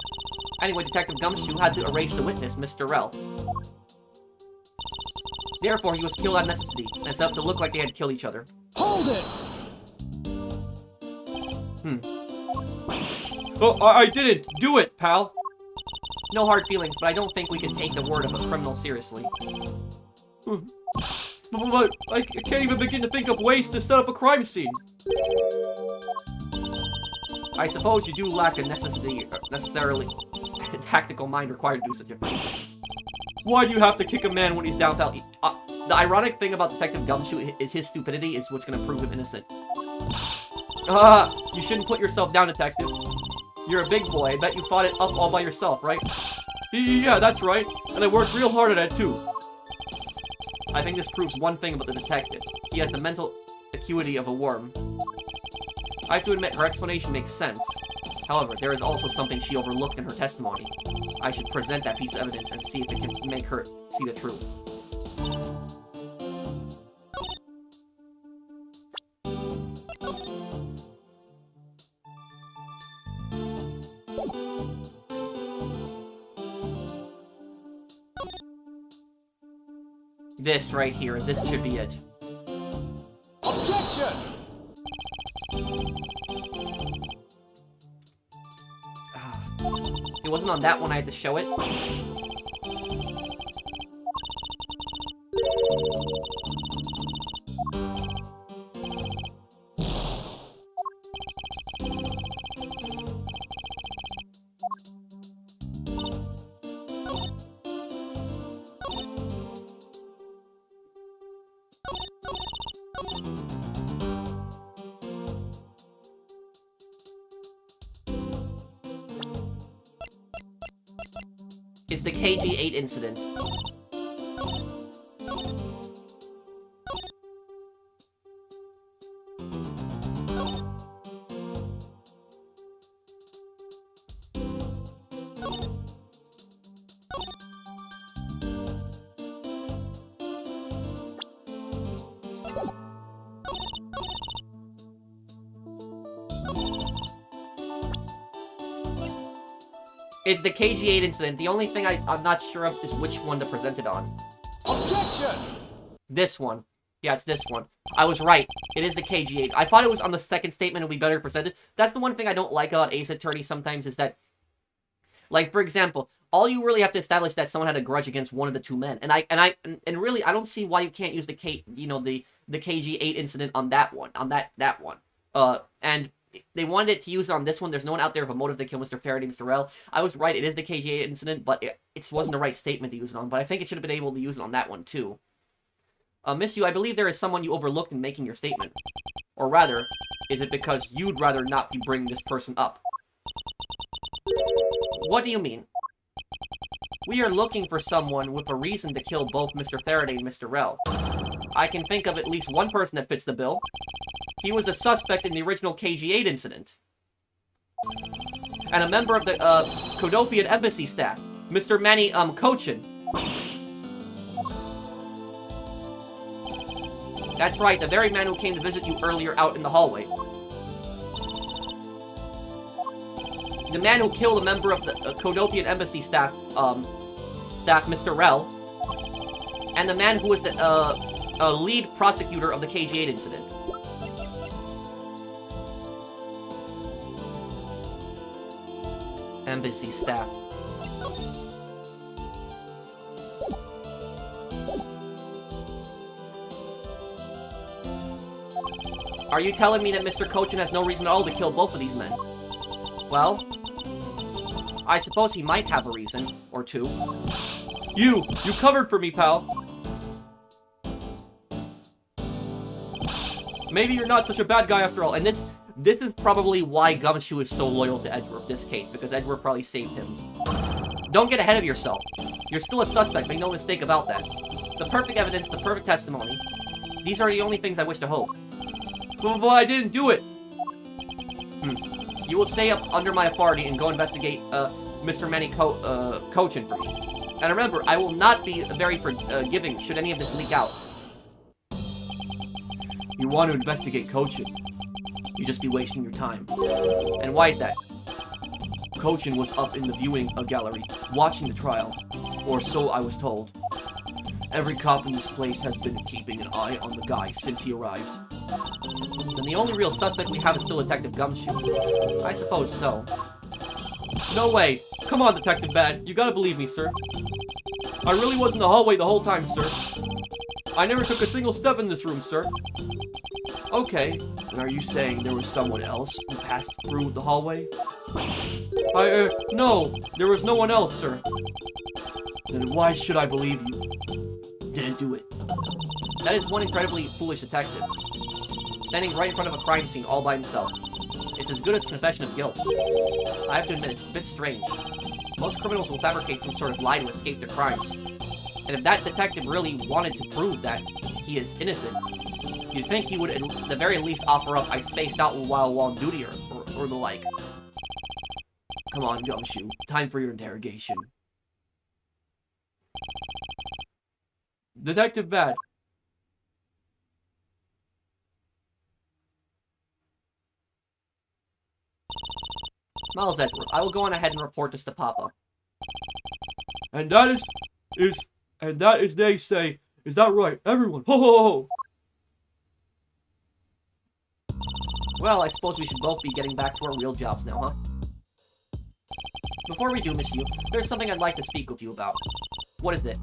Anyway, Detective Gumshoe had to erase the witness, Mr. Rell. Therefore, he was killed out of necessity, and set up to look like they had killed each other. Hold it! Oh, I didn't do it, pal. No hard feelings, but I don't think we can take the word of a criminal seriously. But I can't even begin to think of ways to set up a crime scene. I suppose you do lack the necessarily tactical mind required to do such a thing. Why do you have to kick a man when he's down without... The ironic thing about Detective Gumshoe is his stupidity is what's going to prove him innocent. You shouldn't put yourself down, Detective. You're a big boy. I bet you fought it up all by yourself, right? Yeah, that's right. And I worked real hard at it, too. I think this proves one thing about the detective. He has the mental acuity of a worm. I have to admit, her explanation makes sense. However, there is also something she overlooked in her testimony. I should present that piece of evidence and see if it can make her see the truth. This right here, this should be it. Objection! It wasn't on that one I had to show it. It's the KG-8 incident. It's the KG-8 incident. The only thing I'm not sure of is which one to present it on. Objection! This one. Yeah, it's this one. I was right. It is the KG-8. I thought it was on the second statement and we better present it. That's the one thing I don't like about Ace Attorney sometimes is that, like, for example, all you really have to establish that someone had a grudge against one of the two men. And really, I don't see why you can't use the KG-8 incident on that one. On that one. And they wanted it to use it on this one. There's no one out there with a motive to kill Mr. Faraday, Mr. Rel. I was right. It is the KG-8 incident, but it wasn't the right statement to use it on. But I think it should have been able to use it on that one, too. Miss Yu, I believe there is someone you overlooked in making your statement. Or rather, is it because you'd rather not be bringing this person up? What do you mean? We are looking for someone with a reason to kill both Mr. Faraday and Mr. Rel. I can think of at least one person that fits the bill. He was a suspect in the original KG-8 incident. And a member of the, Kodopian embassy staff, Mr. Manny, Kochin. That's right, the very man who came to visit you earlier out in the hallway. The man who killed a member of the Kodopian embassy staff, Mr. Rel. And the man who was the, lead prosecutor of the KG-8 incident. Embassy staff. Are you telling me that Mr. Kochin has no reason at all to kill both of these men? Well, I suppose he might have a reason, or two. You covered for me, pal. Maybe you're not such a bad guy after all, and this is probably why Gumshoe is so loyal to Edgeworth, this case, because Edgeworth probably saved him. Don't get ahead of yourself. You're still a suspect, make no mistake about that. The perfect evidence, the perfect testimony. These are the only things I wish to hold. But I didn't do it. You will stay up under my authority and go investigate, Mr. Manny Kochin for me. And remember, I will not be very forgiving should any of this leak out. You want to investigate Kochin? You just be wasting your time. And why is that? Kochin was up in the viewing gallery, watching the trial. Or so I was told. Every cop in this place has been keeping an eye on the guy since he arrived. Then the only real suspect we have is still Detective Gumshoe. I suppose so. No way. Come on, Detective Bad. You gotta believe me, sir. I really was in the hallway the whole time, sir. I never took a single step in this room, sir. Okay. Then are you saying there was someone else who passed through the hallway? No. There was no one else, sir. Then why should I believe you? Didn't do it. That is one incredibly foolish detective. Standing right in front of a crime scene all by himself. It's as good as confession of guilt. I have to admit, it's a bit strange. Most criminals will fabricate some sort of lie to escape their crimes. And if that detective really wanted to prove that he is innocent, you'd think he would at the very least offer up, I spaced out while on duty or the like. Come on, Gumshoe. Time for your interrogation. Detective Bad. Miles Edgeworth, I will go on ahead and report this to Papa. And that is, they say, is that right? Everyone, ho ho ho! Well, I suppose we should both be getting back to our real jobs now, huh? Before we do, Miss Yu, there's something I'd like to speak with you about. What is it?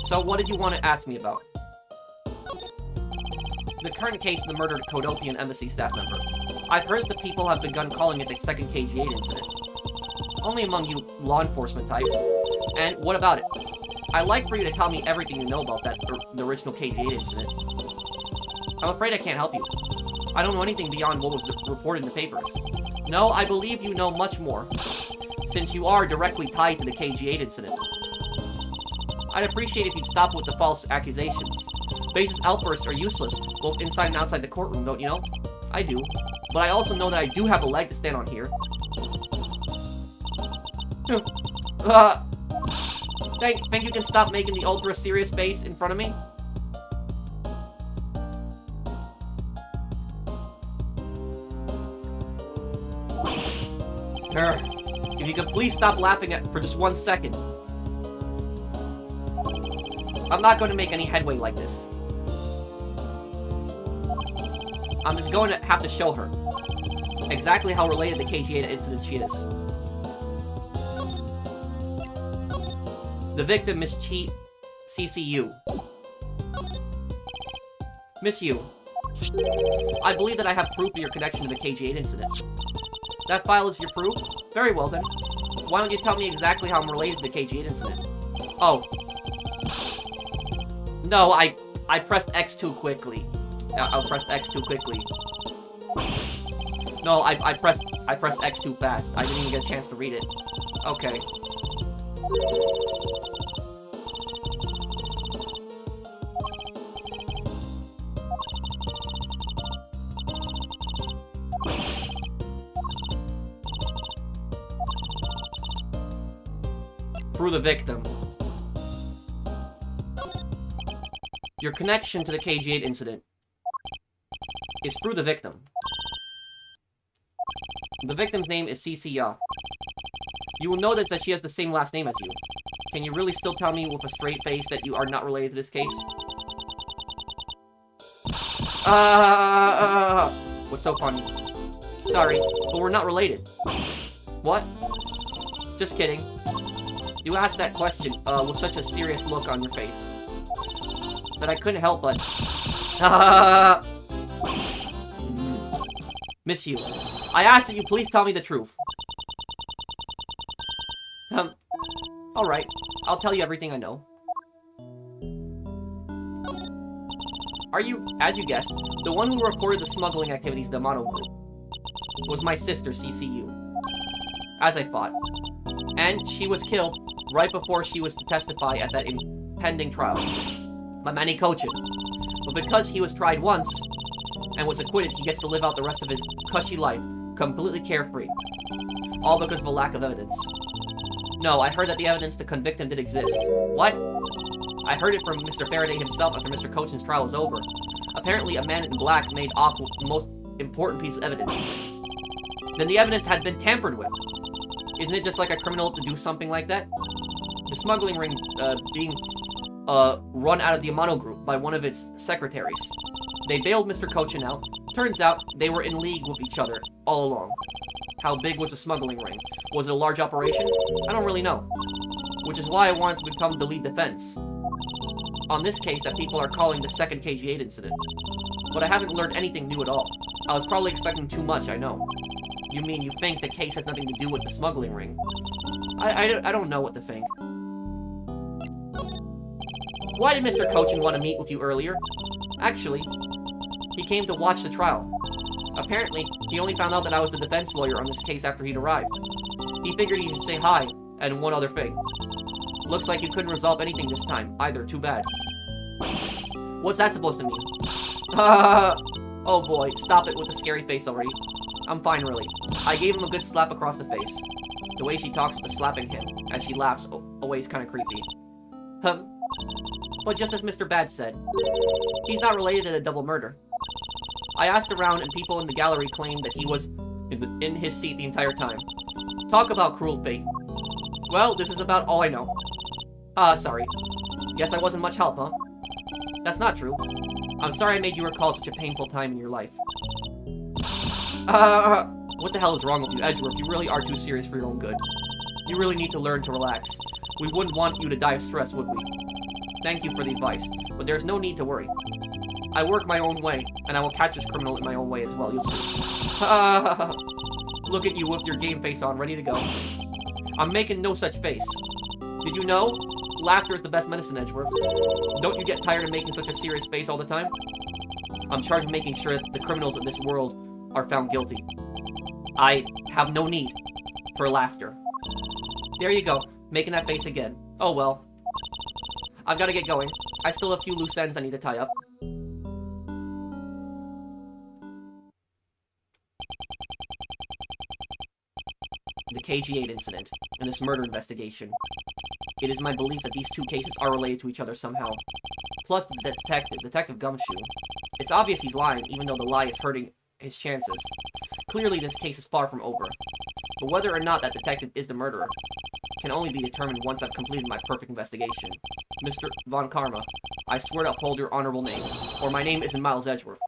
So, what did you want to ask me about? The current case of the murdered Kodopian embassy staff member. I've heard that the people have begun calling it the second KG-8 incident. Only among you law enforcement types. And what about it? I'd like for you to tell me everything you know about the original KG-8 incident. I'm afraid I can't help you. I don't know anything beyond what was reported in the papers. No, I believe you know much more, since you are directly tied to the KG-8 incident. I'd appreciate if you'd stop with the false accusations. Baseless outbursts are useless, both inside and outside the courtroom, don't you know? I do. But I also know that I do have a leg to stand on here. Think you can stop making the ultra serious face in front of me? If you could please stop laughing for just 1 second. I'm not going to make any headway like this. I'm just going to have to show her exactly how related to KG-8 incidents she is. The victim, Miss CCU. Miss Yu, I believe that I have proof of your connection to the KG-8 incident. That file is your proof? Very well then. Why don't you tell me exactly how I'm related to the KG-8 incident? Oh. No, I pressed X too quickly. I pressed X too quickly. No, I pressed X too fast. I didn't even get a chance to read it. Okay. Through the victim. Your connection to the KG-8 incident is through the victim. The victim's name is CC Ya. You will notice that she has the same last name as you. Can you really still tell me with a straight face that you are not related to this case? What's so funny? Sorry, but we're not related. What? Just kidding. You asked that question with such a serious look on your face that I couldn't help but... Miss Yu, I ask that you please tell me the truth. Alright. I'll tell you everything I know. Are you, as you guessed, the one who reported the smuggling activities to the Mono Group? It was my sister, CCU. As I thought. And she was killed right before she was to testify at that impending trial by Manny Kochin. But because he was tried once and was acquitted, he gets to live out the rest of his cushy life, completely carefree. All because of a lack of evidence. No, I heard that the evidence to convict him did exist. What? I heard it from Mr. Faraday himself after Mr. Kochin's trial was over. Apparently, a man in black made off with the most important piece of evidence. Then the evidence had been tampered with. Isn't it just like a criminal to do something like that? The smuggling ring being run out of the Amano Group by one of its secretaries. They bailed Mr. Kochin out. Turns out they were in league with each other all along. How big was the smuggling ring? Was it a large operation? I don't really know. Which is why I wanted to become the lead defense on this case that people are calling the second KG-8 incident. But I haven't learned anything new at all. I was probably expecting too much, I know. You mean you think the case has nothing to do with the smuggling ring? I don't know what to think. Why did Mr. Kochin want to meet with you earlier? Actually, he came to watch the trial. Apparently, he only found out that I was the defense lawyer on this case after he'd arrived. He figured he should say hi, and one other thing. Looks like you couldn't resolve anything this time, either. Too bad. What's that supposed to mean? Oh boy, stop it with the scary face already. I'm fine, really. I gave him a good slap across the face. The way she talks with the slapping him, as she laughs, always kind of creepy. But just as Mr. Bad said, he's not related to the double murder. I asked around and people in the gallery claimed that he was in his seat the entire time. Talk about cruel fate. Well, this is about all I know. Sorry. Guess I wasn't much help, huh? That's not true. I'm sorry I made you recall such a painful time in your life. What the hell is wrong with you, Edgeworth? You really are too serious for your own good. You really need to learn to relax. We wouldn't want you to die of stress, would we? Thank you for the advice, but there's no need to worry. I work my own way, and I will catch this criminal in my own way as well, you'll see. Look at you with your game face on, ready to go. I'm making no such face. Did you know? Laughter is the best medicine, Edgeworth. Don't you get tired of making such a serious face all the time? I'm charged with making sure that the criminals of this world are found guilty. I have no need for laughter. There you go, making that face again. Oh well. I've got to get going. I still have a few loose ends I need to tie up. The KG-8 incident, and this murder investigation. It is my belief that these two cases are related to each other somehow. Plus, the Detective Gumshoe. It's obvious he's lying, even though the lie is hurting his chances. Clearly, this case is far from over. But whether or not that detective is the murderer can only be determined once I've completed my perfect investigation. Mr. Von Karma, I swear to uphold your honorable name, or my name isn't Miles Edgeworth.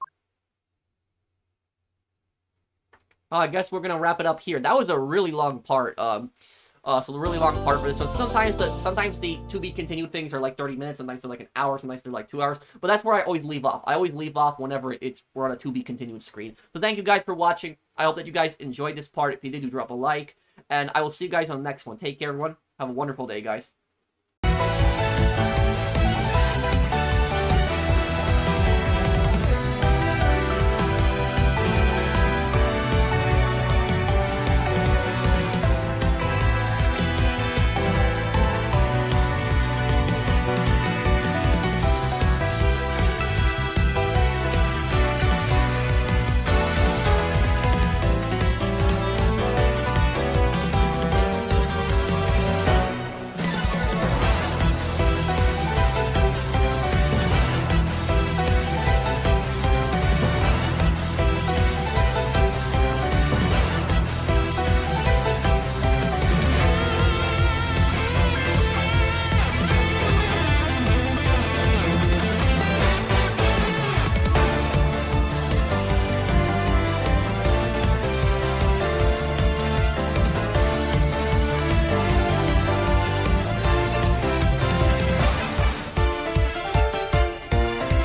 I guess we're gonna wrap it up here. That was a really long part. So the really long part for this one. Sometimes the to be continued things are like 30 minutes, sometimes they're like an hour, sometimes they're like 2 hours. But that's where I always leave off. I always leave off whenever we're on a to be continued screen. So thank you guys for watching. I hope that you guys enjoyed this part. If you did, do drop a like, and I will see you guys on the next one. Take care, everyone. Have a wonderful day, guys.